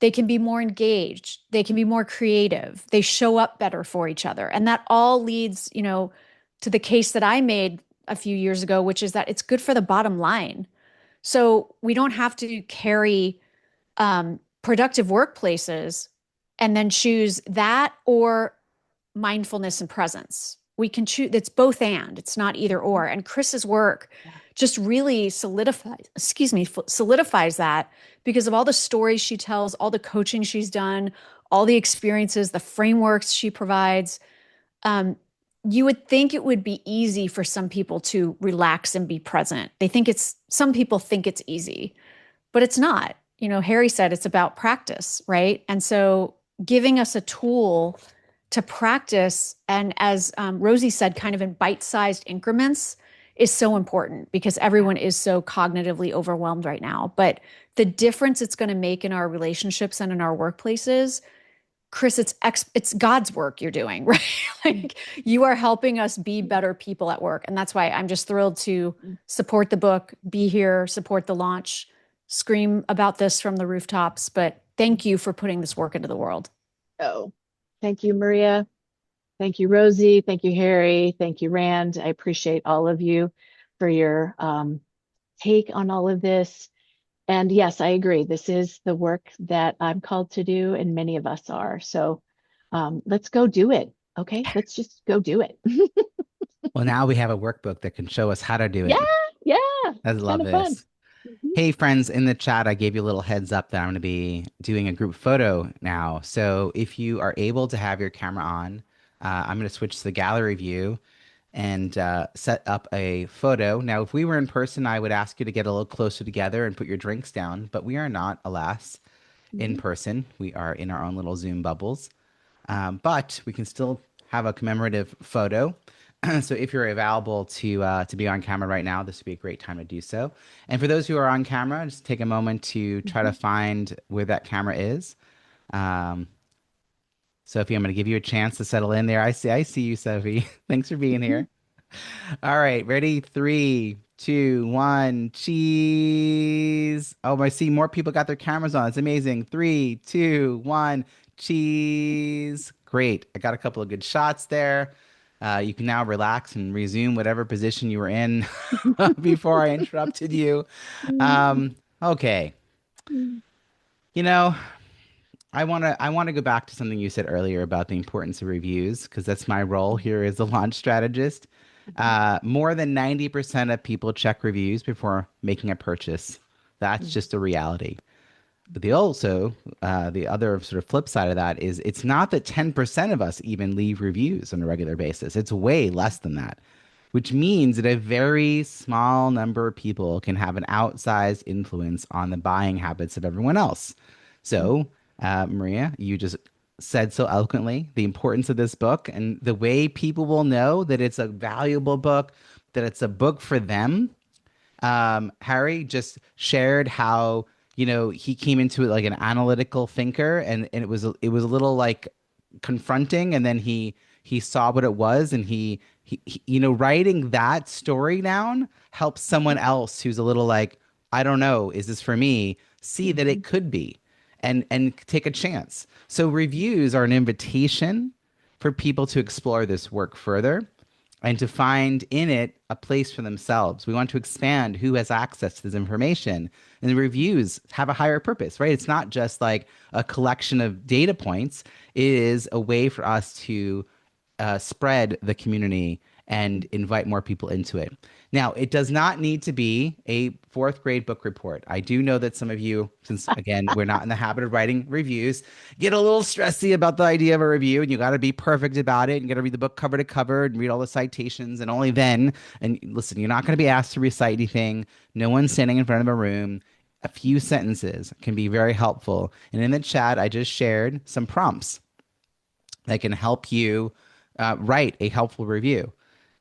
They can be more engaged. They can be more creative. They show up better for each other. And that all leads, to the case that I made a few years ago, which is that it's good for the bottom line. So we don't have to carry productive workplaces and then choose that or mindfulness and presence. We can choose, it's both and, it's not either or. And Chris's work just really solidifies that because of all the stories she tells, all the coaching she's done, all the experiences, the frameworks she provides. You would think it would be easy for some people to relax and be present. Some people think it's easy, but it's not. Harry said it's about practice, right? And so giving us a tool to practice, and as Rosie said, kind of in bite-sized increments, is so important because everyone is so cognitively overwhelmed right now. But the difference it's going to make in our relationships and in our workplaces, Chris, it's God's work you're doing, right? Like you are helping us be better people at work. And that's why I'm just thrilled to support the book, be here, support the launch, scream about this from the rooftops. But thank you for putting this work into the world. Oh, thank you, Maria. Thank you, Rosie. Thank you, Harry. Thank you, Rand. I appreciate all of you for your take on all of this. And yes, I agree. This is the work that I'm called to do, and many of us are. So let's go do it. Okay, let's just go do it. Well, now we have a workbook that can show us how to do Yeah, it. yeah. I love Kind of fun. this. Hey, friends, in the chat, I gave you a little heads up that I'm going to be doing a group photo now. So if you are able to have your camera on, I'm going to switch to the gallery view and set up a photo. Now, if we were in person, I would ask you to get a little closer together and put your drinks down, but we are not, alas, in person. We are in our own little Zoom bubbles. But we can still have a commemorative photo. So if you're available to be on camera right now, this would be a great time to do so. And for those who are on camera, just take a moment to try to Mhm. find where that camera is. Um, Sophie, I'm going to give you a chance to settle in there. I see you, Sophie. Thanks for being Mhm. here. All right, ready? Three, two, one, cheese. Oh, I see more people got their cameras on. It's amazing. Three, two, one, cheese. Great. I got a couple of good shots there. You can now relax and resume whatever position you were in before I interrupted you. Okay. You know, I want to go back to something you said earlier about the importance of reviews because that's my role here as a launch strategist. More than 90% of people check reviews before making a purchase. That's just a reality. But the other sort of flip side of that is it's not that 10% of us even leave reviews on a regular basis. It's way less than that, which means that a very small number of people can have an outsized influence on the buying habits of everyone else. So, Maria, you just said so eloquently the importance of this book and the way people will know that it's a valuable book, that it's a book for them. Harry just shared how he came into it like an analytical thinker, and it was a little like confronting, and then he saw what it was, and writing that story down helps someone else who's a little like, I don't know, is this for me, see that it Mhm. could be, and take a chance. So reviews are an invitation for people to explore this work further and to find in it a place for themselves. We want to expand who has access to this information. And the reviews have a higher purpose, right? It's not just like a collection of data points, it is a way for us to spread the community and invite more people into it. Now, it does not need to be a fourth grade book report. I do know that some of you, since again, we're not in the habit of writing reviews, get a little stressy about the idea of a review and you got to be perfect about it and you got to read the book cover to cover and read all the citations and only then. And listen, you're not going to be asked to recite anything. No one's standing in front of a room. A few sentences can be very helpful. And in the chat, I just shared some prompts that can help you write a helpful review.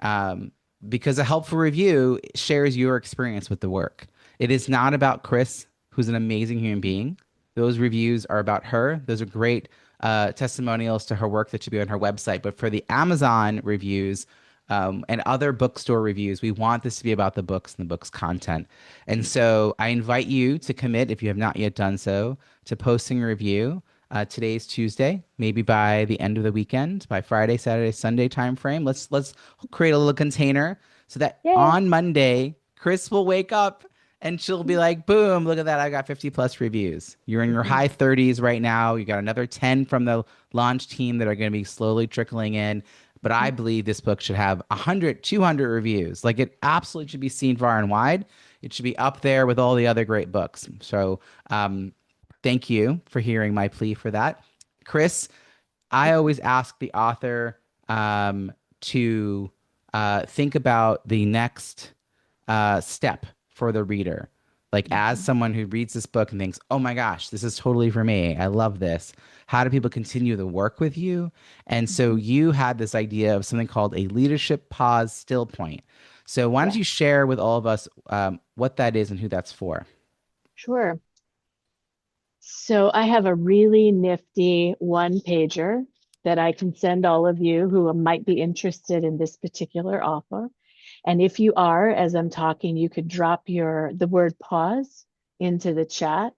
Um, because a helpful review shares your experience with the work. It is not about Chris, who's an amazing human being. Those reviews are about her. Those are great testimonials to her work that should be on her website. But for the Amazon reviews, and other bookstore reviews, we want this to be about the books and the book's content. And so I invite you to commit, if you have not yet done so, to posting a review. Today's Tuesday, maybe by the end of the weekend, by Friday, Saturday, Sunday timeframe. Let's create a little container so that Yay. on Monday, Chris will wake up and she'll be like, boom, look at that. I got 50 plus reviews. You're in your Mhm. high 30s right now. You got another 10 from the launch team that are going to be slowly trickling in. But I believe this book should have 100, 200 reviews. Like it absolutely should be seen far and wide. It should be up there with all the other great books. So, thank you for hearing my plea for that. Chris, I always ask the author to think about the next step for the reader. Like, as Mhm. someone who reads this book and thinks, oh my gosh, this is totally for me. I love this. How do people continue the work with you? And so Mhm. you had this idea of something called a leadership pause still point. So why don't Yeah, you share with all of us what that is and who that's for? sure. So I have a really nifty one pager that I can send all of you who might be interested in this particular offer. And if you are, as I'm talking, you could drop the word pause into the chat.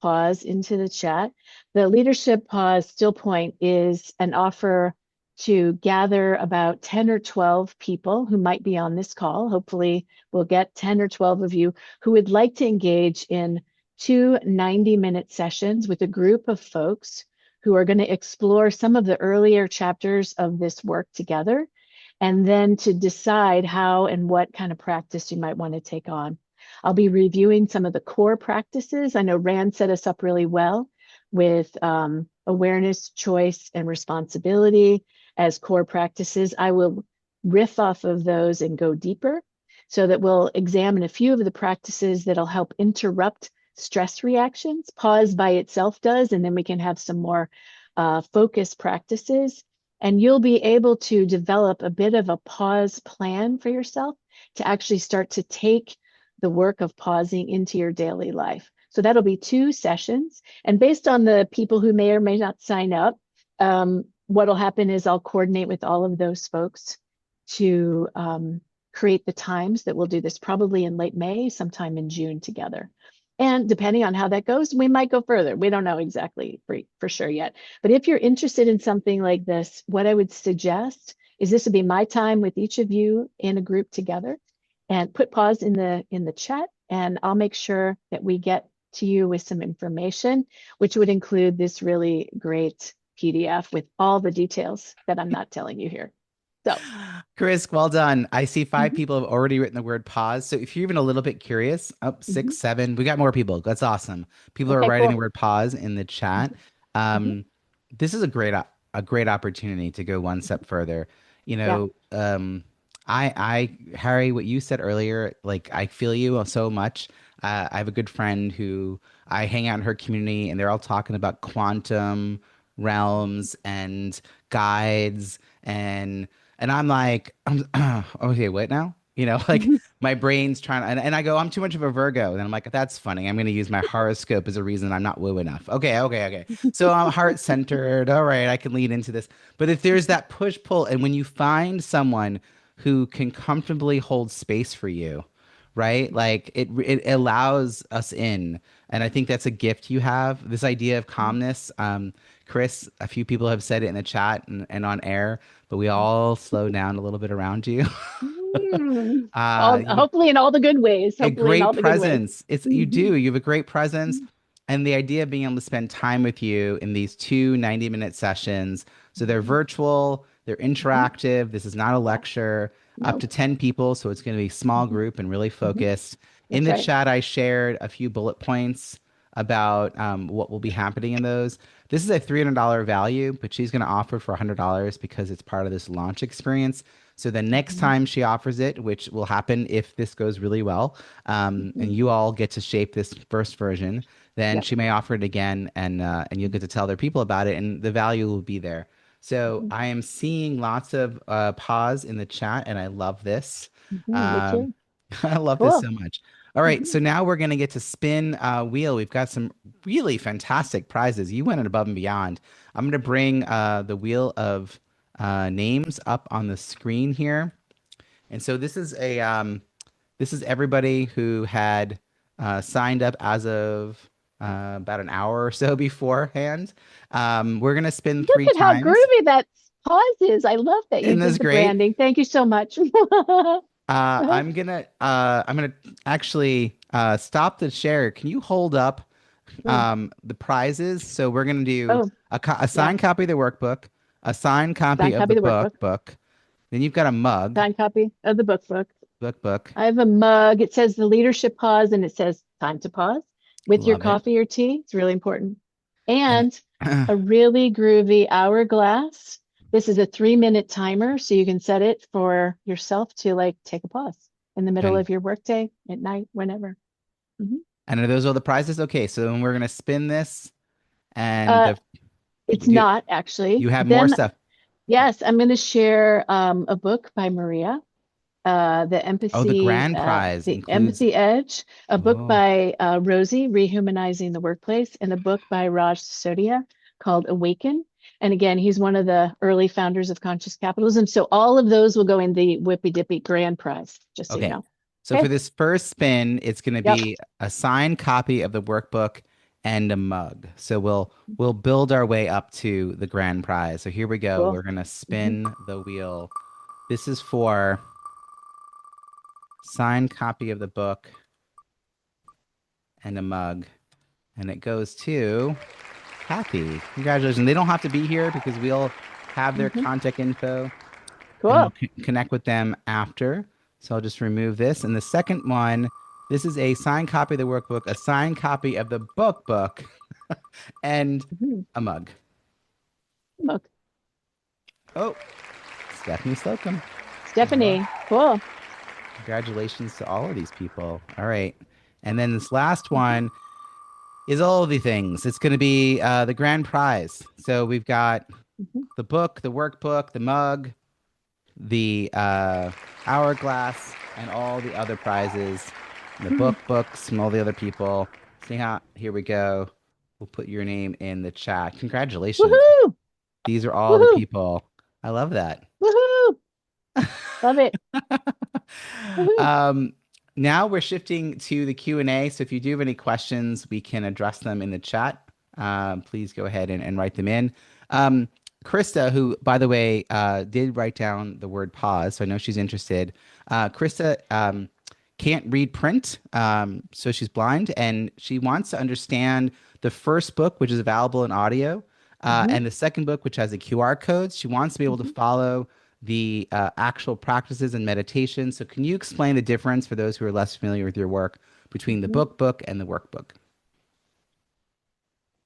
Pause into the chat. The leadership pause still point is an offer to gather about 10 or 12 people who might be on this call. Hopefully, we'll get 10 or 12 of you who would like to engage in two 90-minute sessions with a group of folks who are going to explore some of the earlier chapters of this work together, and then to decide how and what kind of practice you might want to take on. I'll be reviewing some of the core practices. I know Rand set us up really well with awareness, choice, and responsibility as core practices. I will riff off of those and go deeper so that we'll examine a few of the practices that'll help interrupt stress reactions. Pause by itself does, and then we can have some more focused practices. And you'll be able to develop a bit of a pause plan for yourself to actually start to take the work of pausing into your daily life. So that'll be 2 sessions. And based on the people who may or may not sign up, what'll happen is I'll coordinate with all of those folks to create the times that we'll do this, probably in late May, sometime in June together. And depending on how that goes, we might go further. We don't know exactly for sure yet. But if you're interested in something like this, what I would suggest is this would be my time with each of you in a group together, and put pause in the chat, and I'll make sure that we get to you with some information, which would include this really great PDF with all the details that I'm not telling you here. So, Chris, well done. I see 5 mhm. people have already written the word pause. So if you're even a little bit curious, up 6, Mhm. 7, we got more people. That's awesome. People are Okay, writing the cool. word pause in the chat. Mhm. Mhm. Um, this is a great opportunity to go one step further. You Yeah. know, Harry, what you said earlier, like I feel you so much. I have a good friend who I hang out in her community, and they're all talking about quantum realms and guides and I'm like, okay, what now? You know, like Mhm. my brain's trying to, and I go, I'm too much of a Virgo. And I'm like, that's funny. I'm going to use my horoscope as a reason I'm not woo enough. Okay, okay, okay. So I'm heart centered. All right, I can lead into this. But if there's that push pull, and when you find someone who can comfortably hold space for you, right? Like it allows us in. And I think that's a gift you have, this idea of calmness. Chris, a few people have said it in the chat and on air, but we all slow down a little bit around you. Mm. You have Hopefully in all the good ways. a Hopefully in great all the good ways. presence. It's you Mhm. do. You have a great presence. And the idea of being able to spend time with you in these two 90-minute sessions. So they're Mhm. virtual, they're Mhm. interactive. This is not a Yeah. lecture, up No. to 10 people. So it's going to be small Mhm. group and really Mhm. focused. In That's the right. chat, I shared a few bullet points about what will be happening in those. This is a $300 value, but she's going to offer for $100 because it's part of this launch experience. So the next Mhm. time she offers it, which will happen if this goes really well, and Mhm. you all get to shape this first version, then Yep. she may offer it again, and you'll get to tell other people about it, and the value will be there. So Mhm. I am seeing lots of pause in the chat, and I love this. Mhm. Me Um, too. I love this Cool. so much. All right, Mhm. so now we're going to get to spin wheel. We've got some really fantastic prizes. You went above and beyond. I'm going to bring the wheel of names up on the screen here. And so this is everybody who had signed up as of about an hour or so beforehand. We're gonna spin Look 3 at how times. groovy that pause is. I love that you Isn't this did the great? branding. Thank you so much. I'm gonna actually stop the share. Can you hold up Mm. the prizes? So we're gonna do Oh, a yeah. signed copy of the workbook, a signed copy Signed of the copy of the workbook. book. Then you've got a mug, Signed copy of the book. book. I have a mug. It says the leadership pause and it says time to pause with your Love it. coffee or tea. It's really important. And And a really groovy hourglass. This is a 3-minute timer, so you can set it for yourself to like take a pause in the middle and of your workday, at night, whenever. Mhm. And are those all the prizes? Okay, so then we're gonna spin this, and Uh, the it's do not actually. you have more Then, stuff? yes, I'm going to share a book by Maria, Oh, the grand prize the includes. Empathy Edge, a book Oh, by Rosie, Rehumanizing the Workplace, and a book by Raj Sisodia called Awaken. And again, he's one of the early founders of conscious capitalism. So all of those will go in the Whippy Dippy grand prize, just so you okay. know. So for Okay. this first spin, it's gonna Yep. be a signed copy of the workbook and a mug. So we'll build our way up to the grand prize. So here we go. Cool. We're gonna Mhm. spin the wheel. This is for signed copy of the book and a mug, and it goes to Kathy. Congratulations. They don't have to be here because we'll have their Mhm. contact info and we'll Cool. connect with them after. So I'll just remove this. And the second one, this is a signed copy of the workbook, a signed copy of the book, and Mhm. a mug. Look, Oh, Stephanie Slocum. Well, Stephanie. Cool. congratulations to all of these people. All right. And then this last Mhm. one is all of the things. It's going to be the grand prize. So we've got Mhm. the book, the workbook, the mug, the hourglass, and all the other prizes, and the books from all the other people. Sneha, here we go. We'll put your name in the chat. Congratulations. Woohoo! These are all the Woohoo! people. I love that. Woohoo! Love it. Woohoo! Um, now we're shifting to the Q&A. So if you do have any questions, we can address them in the chat. Please go ahead and write them in. Krista, who, by the way, did write down the word pause, so I know she's interested. Krista can't read print, so she's blind, and she wants to understand the first book, which is available in audio, Mhm. and the second book, which has the QR codes. She wants to be able to Mhm. follow the actual practices and meditation. So, can you explain the difference for those who are less familiar with your work between the Mhm. book and the workbook?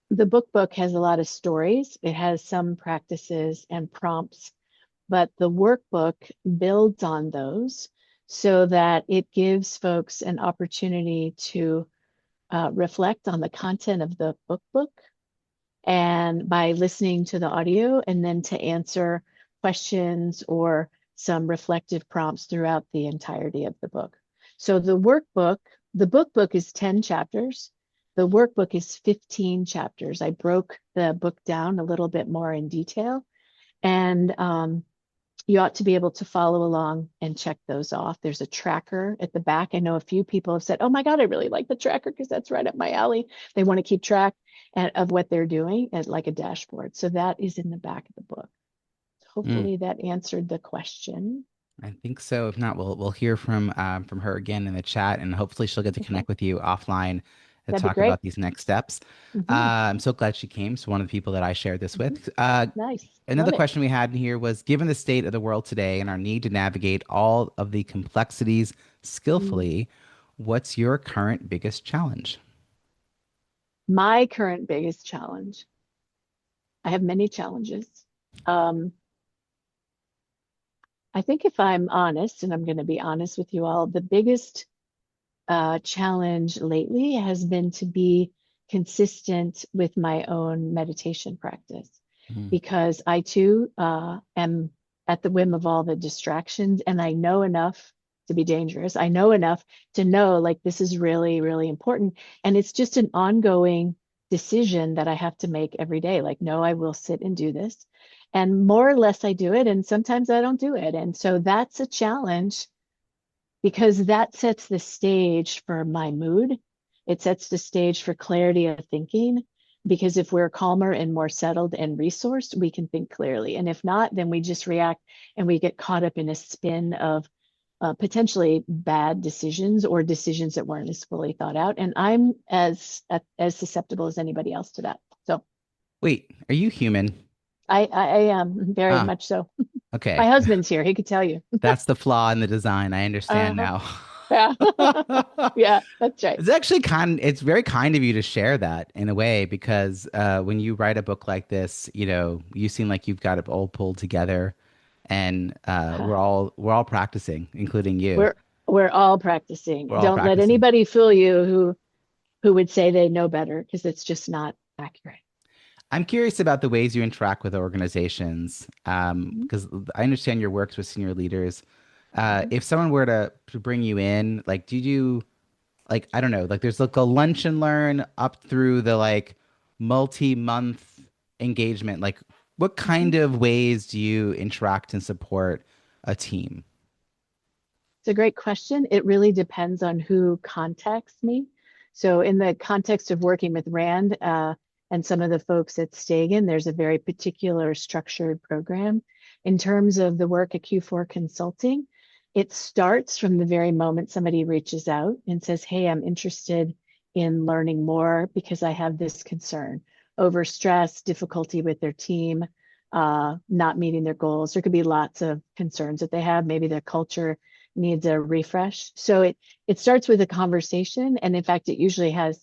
The book has a lot of stories. It has some practices and prompts, but the workbook builds on those so that it gives folks an opportunity to reflect on the content of the book and by listening to the audio and then to answer questions or some reflective prompts throughout the entirety of the book. So the book is 10 chapters. The workbook is 15 chapters. I broke the book down a little bit more in detail, and you ought to be able to follow along and check those off. There's a tracker at the back. I know a few people have said, "Oh my God, I really like the tracker because that's right up my alley." They want to keep track of what they're doing as like a dashboard. So that is in the back of the book. Mm, Hopefully that answered the question. I think so. If not, we'll hear from her again in the chat, and hopefully she'll get to Okay, connect with you offline to that'd be talk great. about these next steps. Hmm. I'm so glad she came. So one of the people that I shared this Hmm. with. Nice. Another Love it. question we had in here was, given the state of the world today and our need to navigate all of the complexities Mm. skillfully, what's your current biggest challenge? My current biggest challenge, I have many challenges. Um, I think if I'm honest, and I'm going to be honest with you all, the biggest challenge lately has been to be consistent with my own meditation practice Mm, because I too am at the whim of all the distractions, and I know enough to be dangerous. I know enough to know like this is really, really important. And it's just an ongoing decision that I have to make every day. Like, no, I will sit and do this. And more or less I do it, and sometimes I don't do it. And so that's a challenge because that sets the stage for my mood. It sets the stage for clarity of thinking. Because if we're calmer and more settled and resourced, we can think clearly. And if not, then we just react and we get caught up in a spin of potentially bad decisions or decisions that weren't as fully thought out. And I'm as susceptible as anybody else to that. So wait, are you human? I am very Ah, much so. My okay. husband's here; he could tell you. That's the flaw in the design. I understand Uh-huh. now. Yeah, yeah, that's right. It's actually it's very kind of you to share that in a way, because when you write a book like this, you seem like you've got it all pulled together, and we're all practicing, including you. We're we're all practicing. We're all Don't let practicing. anybody fool you who would say they know better because it's just not accurate. I'm curious about the ways you interact with organizations, Mhm. because I understand your works with senior leaders. Mhm. If someone were to bring you in, like, do you like, I don't know, like there's like a lunch and learn up through the like multi-month engagement. Like, what Mhm. kind of ways do you interact and support a team? It's a great question. It really depends on who contacts me. So, in the context of working with Rand and some of the folks at Stagen, there's a very particular structured program. In terms of the work at Q4 Consulting, it starts from the very moment somebody reaches out and says, "Hey, I'm interested in learning more because I have this concern over stress, difficulty with their team, not meeting their goals." There could be lots of concerns that they have. Maybe their culture needs a refresh. So it starts with a conversation, and in fact, it usually has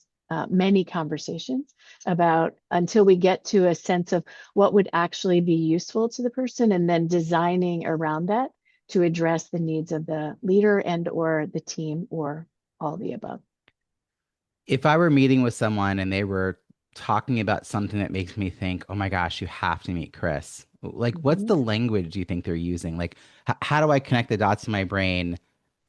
many conversations about until we get to a sense of what would actually be useful to the person, and then designing around that to address the needs of the leader and or the team or all the above. If I were meeting with someone and they were talking about something that makes me think, oh my gosh, you have to meet Chris. Like, what's Mhm, the language do you think they're using? Like, how do I connect the dots in my brain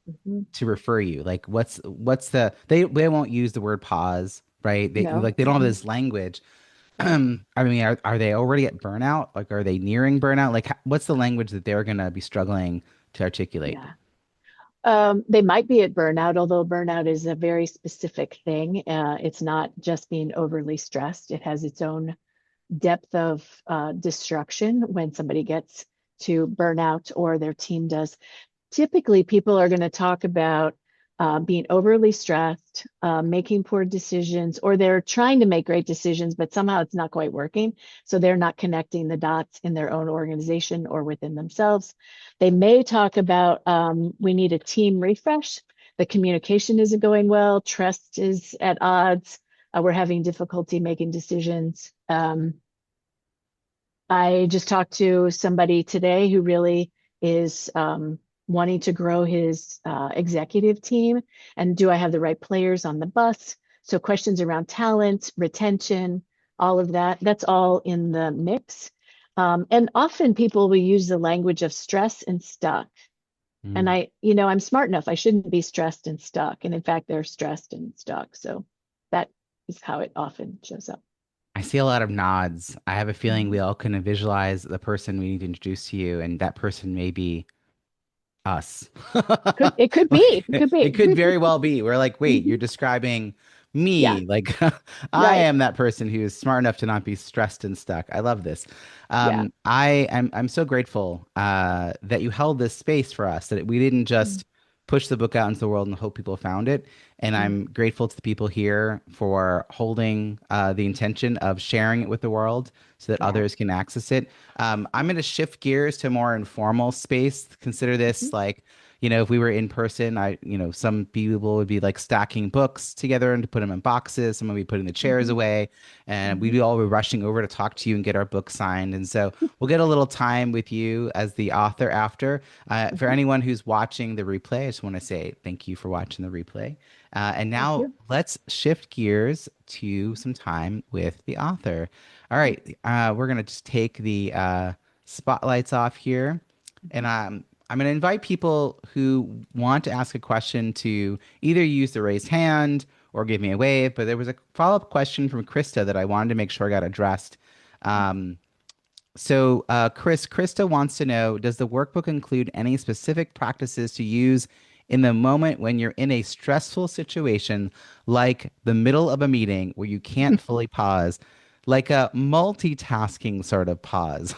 mhm. to refer you? Like, what's they won't use the word pause, right? They No. like they don't have Mhm. this language. Right. I mean, are they already at burnout? Like, are they nearing burnout? Like, what's the language that they're gonna be struggling to articulate? Yeah. They might be at burnout, although burnout is a very specific thing. It's not just being overly stressed. It has its own depth of destruction when somebody gets to burnout or their team does. Typically people are going to talk about being overly stressed, making poor decisions, or they're trying to make great decisions, but somehow it's not quite working. So they're not connecting the dots in their own organization or within themselves. They may talk about we need a team refresh. The communication isn't going well. Trust is at odds. We're having difficulty making decisions. I just talked to somebody today who really is wanting to grow his executive team. And do I have the right players on the bus? So questions around talent, retention, all of that, that's all in the mix. And often people will use the language of stress and stuck. And Mm. I'm smart enough. I shouldn't be stressed and stuck. And in fact, they're stressed and stuck. So that is how it often shows up. I see a lot of nods. I have a feeling we Mhm. all can visualize the person we need to introduce to you, and that person may be us. It could be, Like, it could it be. could very well be. We're like, wait, you're Mhm. describing Yeah, me. Like, I right. am that person who is smart enough to not be stressed and stuck. I love this. Yeah. I'm so grateful that you held this space for us, that we didn't Mm, just push the book out into the world and hope people found it. And mm, I'm grateful to the people here for holding the intention of sharing it with the world so that yeah. others can access it. I'm going to shift gears to a more informal space. Consider this Mhm, like, if we were in person, some people would be like stacking books together and to put them in boxes. Some would be putting the chairs mhm, away, and we'd mhm. all be rushing over to talk to you and get our book signed. And so we'll get a little time with you as the author after. For Mhm. anyone who's watching the replay, I just want to say thank you for watching the replay. And Thank now you. let's shift gears to some time with the author. All Mhm, right, we're gonna just take the spotlights off here, and mhm, I'm going to invite people who want to ask a question to either use the raised hand or give me a wave. But there was a follow-up question from Krista that I wanted to make sure got addressed. Um, Krista wants to know, does the workbook include any specific practices to use in the moment when you're in a stressful situation, like the middle of a meeting where you can't fully pause, like a multitasking sort of pause?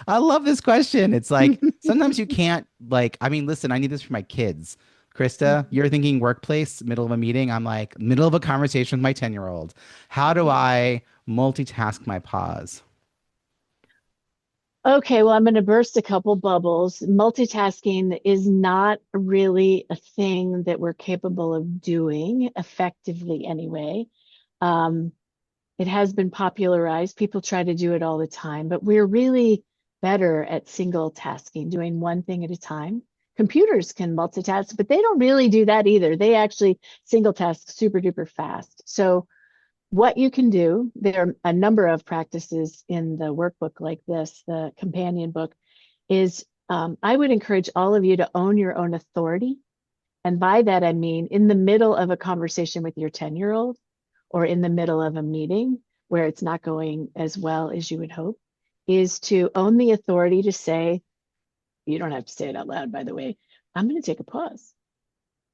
I love this question. It's like sometimes you can't, like, I mean, listen, I need this for my kids. Krista, mhm. you're thinking workplace, middle of a meeting. I'm like, middle of a conversation with my 10-year-old. How do Mhm. I multitask my pause? Okay, well, I'm going to burst a couple bubbles. Multitasking is not really a thing that we're capable of doing effectively anyway. Um, it has been popularized. People try to do it all the time, but we're really better at single tasking, doing one thing at a time. Computers can multitask, but they don't really do that either. They actually single task super duper fast. So what you can do, there are a number of practices in the workbook like this, the companion book, is I would encourage all of you to own your own authority. And by that, I mean in the middle of a conversation with your 10-year-old or in the middle of a meeting where it's not going as well as you would hope, is to own the authority to say, you don't have to say it out loud, by the way, I'm going to take a pause.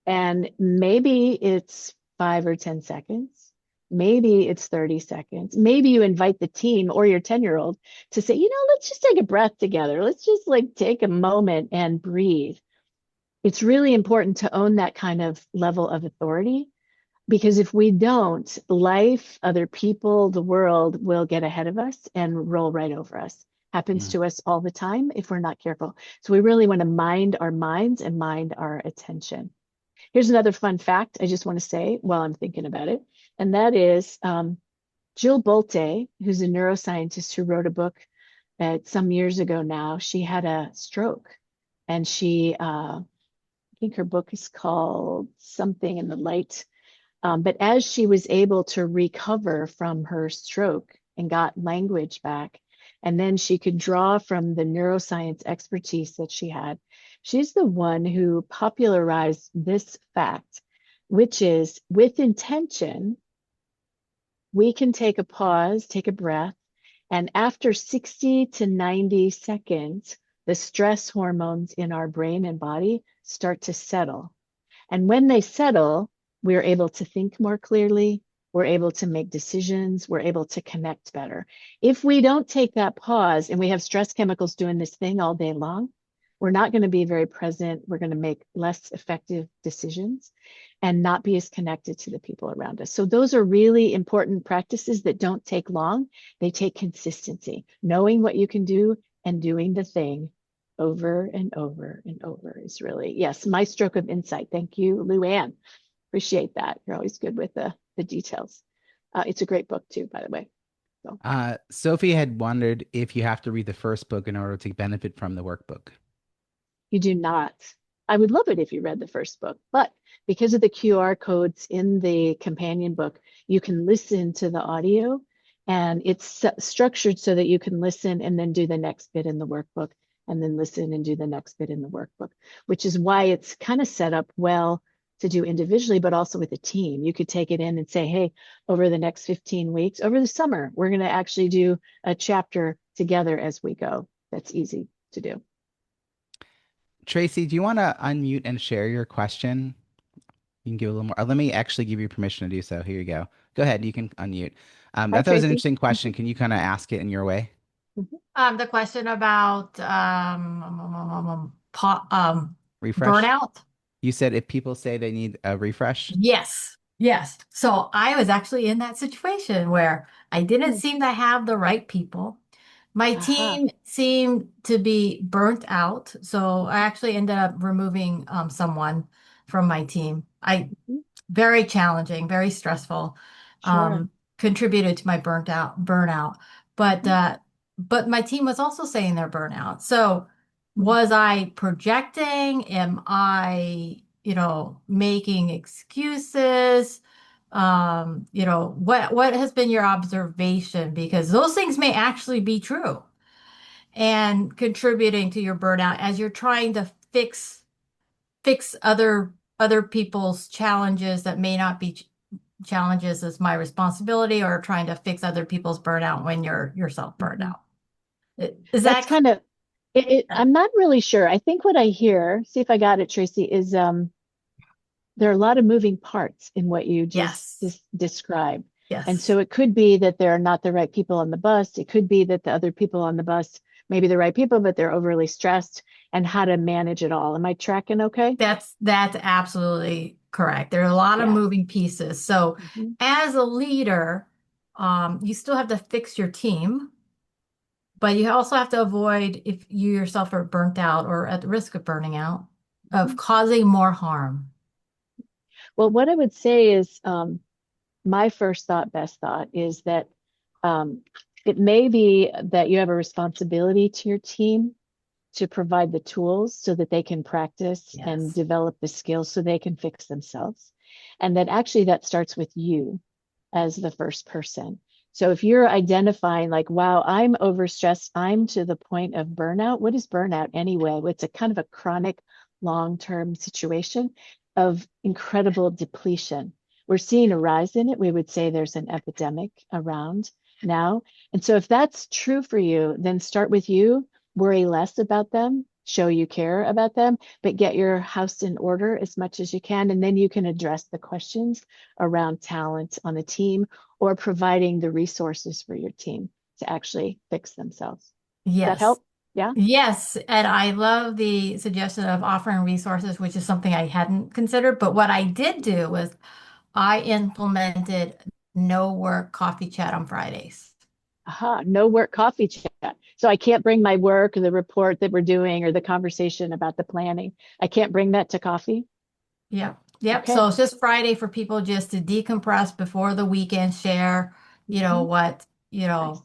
And maybe it's 5 or 10 seconds. Maybe it's 30 seconds. Maybe you invite the team or your 10-year-old to say, let's just take a breath together. Let's just like take a moment and breathe. It's really important to own that kind of level of authority because if we don't, life, other people, the world will get ahead of us and roll right over us. Happens Mm. to us all the time if we're not careful. So we really want to mind our minds and mind our attention. Here's another fun fact I just want to say while I'm thinking about it. And that is Jill Bolte, who's a neuroscientist who wrote a book some years ago now. She had a stroke and I think her book is called Something in the Light. But as she was able to recover from her stroke and got language back, and then she could draw from the neuroscience expertise that she had, she's the one who popularized this fact, which is with intention, we can take a pause, take a breath, and after 60 to 90 seconds, the stress hormones in our brain and body start to settle. And when they settle, we're able to think more clearly. We're able to make decisions. We're able to connect better. If we don't take that pause and we have stress chemicals doing this thing all day long, we're not going to be very present. We're going to make less effective decisions and not be as connected to the people around us. So those are really important practices that don't take long. They take consistency, knowing what you can do and doing the thing over and over and over is really, yes, my stroke of insight. Thank you, Luann. Appreciate that. You're always good with the details. It's a great book too, by the way. So Sophie had wondered if you have to read the first book in order to benefit from the workbook. you do not. I would love it if you read the first book, but because of the QR codes in the companion book, you can listen to the audio, and it's structured so that you can listen and then do the next bit in the workbook, and then listen and do the next bit in the workbook, which is why it's kind of set up well to do individually, but also with a team. You could take it in and say, hey, over the next 15 weeks, over the summer, we're going to actually do a chapter together as we go. That's easy to do. Tracy, do you want to unmute and share your question? You can give a little more. Let me actually give you permission to do so. Here you go. Go ahead. You can unmute. I Hi, thought it was an Tracy. interesting question. Can you kind of ask it in your way? The question about Refresh. burnout. You said if people say they need a refresh. Yes, yes. So I was actually in that situation where I didn't Hmm. seem to have the right people. My Aha. team seemed to be burnt out. So I actually ended up removing someone from my team. Mhm. Very challenging, very stressful, Sure. contributed to my burnout. But Mhm. but my team was also saying they're burnout. So Mhm. was I projecting? Am I, making excuses? What has been your observation? Because those things may actually be true and contributing to your burnout as you're trying to fix other people's challenges that may not be challenges as my responsibility, or trying to fix other people's burnout when you're yourself burned Mhm. out. Is That's that kind of it. I'm not really sure. I think what I hear, see if I got it, Tracy, is there are a lot of moving parts in what you just yes, described. And yes, so it could be that they're not the right people on the bus. It could be that the other people on the bus may be the right people, but they're overly stressed, and how to manage it all. Am I tracking okay? that's absolutely correct. There are a lot of Yeah. moving pieces. So Mhm. as a leader, you still have to fix your team, but you also have to avoid, if you yourself are burnt out or at the risk of burning out, of Mhm. causing more harm. Well, what I would say is my first thought, best thought, is that um, it may be that you have a responsibility to your team to provide the tools so that they can practice and Yes. develop the skills so they can fix themselves. And that actually that starts with you as the first person. So if you're identifying like, wow, I'm overstressed, I'm to the point of burnout. What is burnout anyway? It's a kind of a chronic long-term situation of incredible depletion. We're seeing a rise in it. We would say there's an epidemic around now. And so if that's true for you, then start with you, worry less about them, show you care about them, but get your house in order as much as you can. And then you can address the questions around talent on the team or providing the resources for your team to actually fix themselves. Does that Yes. help? Yeah. Yes. And I love the suggestion of offering resources, which is something I hadn't considered. But what I did do was I implemented no work coffee chat on Fridays. Aha, no work coffee chat. So I can't bring my work or the report that we're doing or the conversation about the planning. I can't bring that to coffee. Yep. Yep. Okay. So it's just Friday for people just to decompress before the weekend, share, Mhm. what, Nice.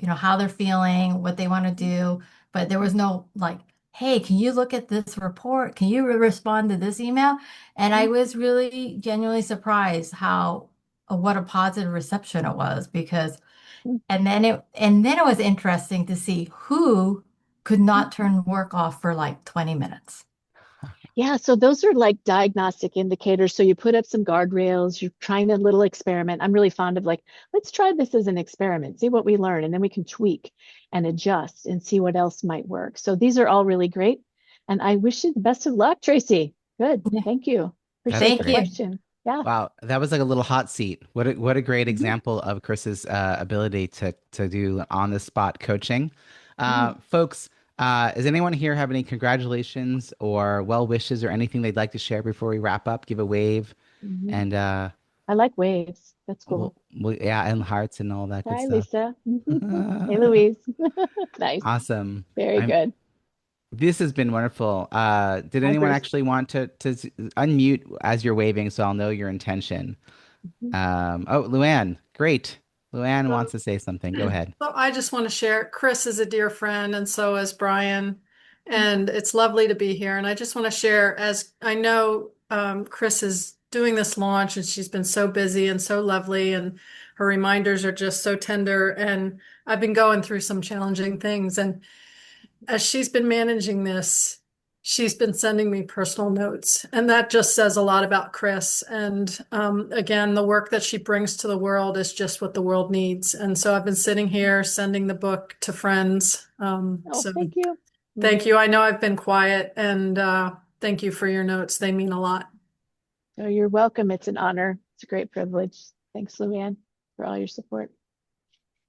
how they're feeling, what they want to do. But there was no like, hey, can you look at this report? Can you respond to this email? And I was really genuinely surprised how what a positive reception it was because and then it was interesting to see who could not turn work off for like 20 minutes. Yeah, so those are like diagnostic indicators. So you put up some guardrails, you're trying a little experiment. I'm really fond of like, let's try this as an experiment, see what we learn, and then we can tweak and adjust and see what else might work. So these are all really great. And I wish you the best of luck, Tracy. Good. Yeah. Thank you. That's Appreciate the Thank great. you. question. Yeah. Wow, that was like a little hot seat. What a great Mhm. example of Chris's ability to do on the spot coaching. Mhm. Folks, does anyone here have any congratulations or well wishes or anything they'd like to share before we wrap up? Give a wave Mhm. and I like waves. That's we'll, cool. yeah, and hearts and all that good Hi, stuff. Lisa. Hey, Louise. Nice. Awesome. Very I'm good. This has been wonderful. Did Hi, anyone Bruce. actually want to unmute as you're waving so I'll know your intention? Mhm. Oh, Luann, great. Luann Um, wants to say something. Go ahead. so I just want to share, Chris is a dear friend, and so is Brian. And it's lovely to be here. And I just want to share, as I know Chris is doing this launch, and she's been so busy and so lovely, and her reminders are just so tender. And I've been going through some challenging things. And as she's been managing this, she's been sending me personal notes. And that just says a lot about Chris. And again, the work that she brings to the world is just what the world needs. And so I've been sitting here sending the book to friends. Oh, So thank you. thank you. I know I've been quiet, and thank you for your notes. They mean a lot. Oh, you're welcome. It's an honor. It's a great privilege. Thanks, Luann, for all your support.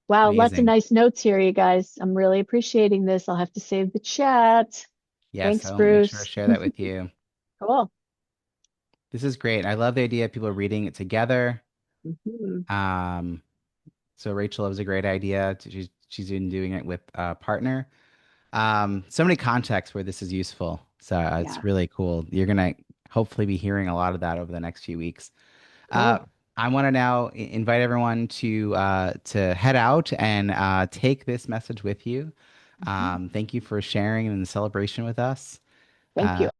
Wow, lots of Amazing. nice notes here, you guys. I'm really appreciating this. I'll have to save the chat. Yes, Thanks, I'll make sure to Bruce. share that with you. Cool. This is great. I love the idea of people reading it together. Mhm. Um, so Rachel, it was a great idea. She's been doing it with a partner. So many contexts where this is useful. So it's Yeah, really cool. You're gonna hopefully be hearing a lot of that over the next few weeks. Uh, cool. I want to now invite everyone to head out and take this message with you. Mhm. Thank you for sharing in the celebration with us. Thank Uh, you.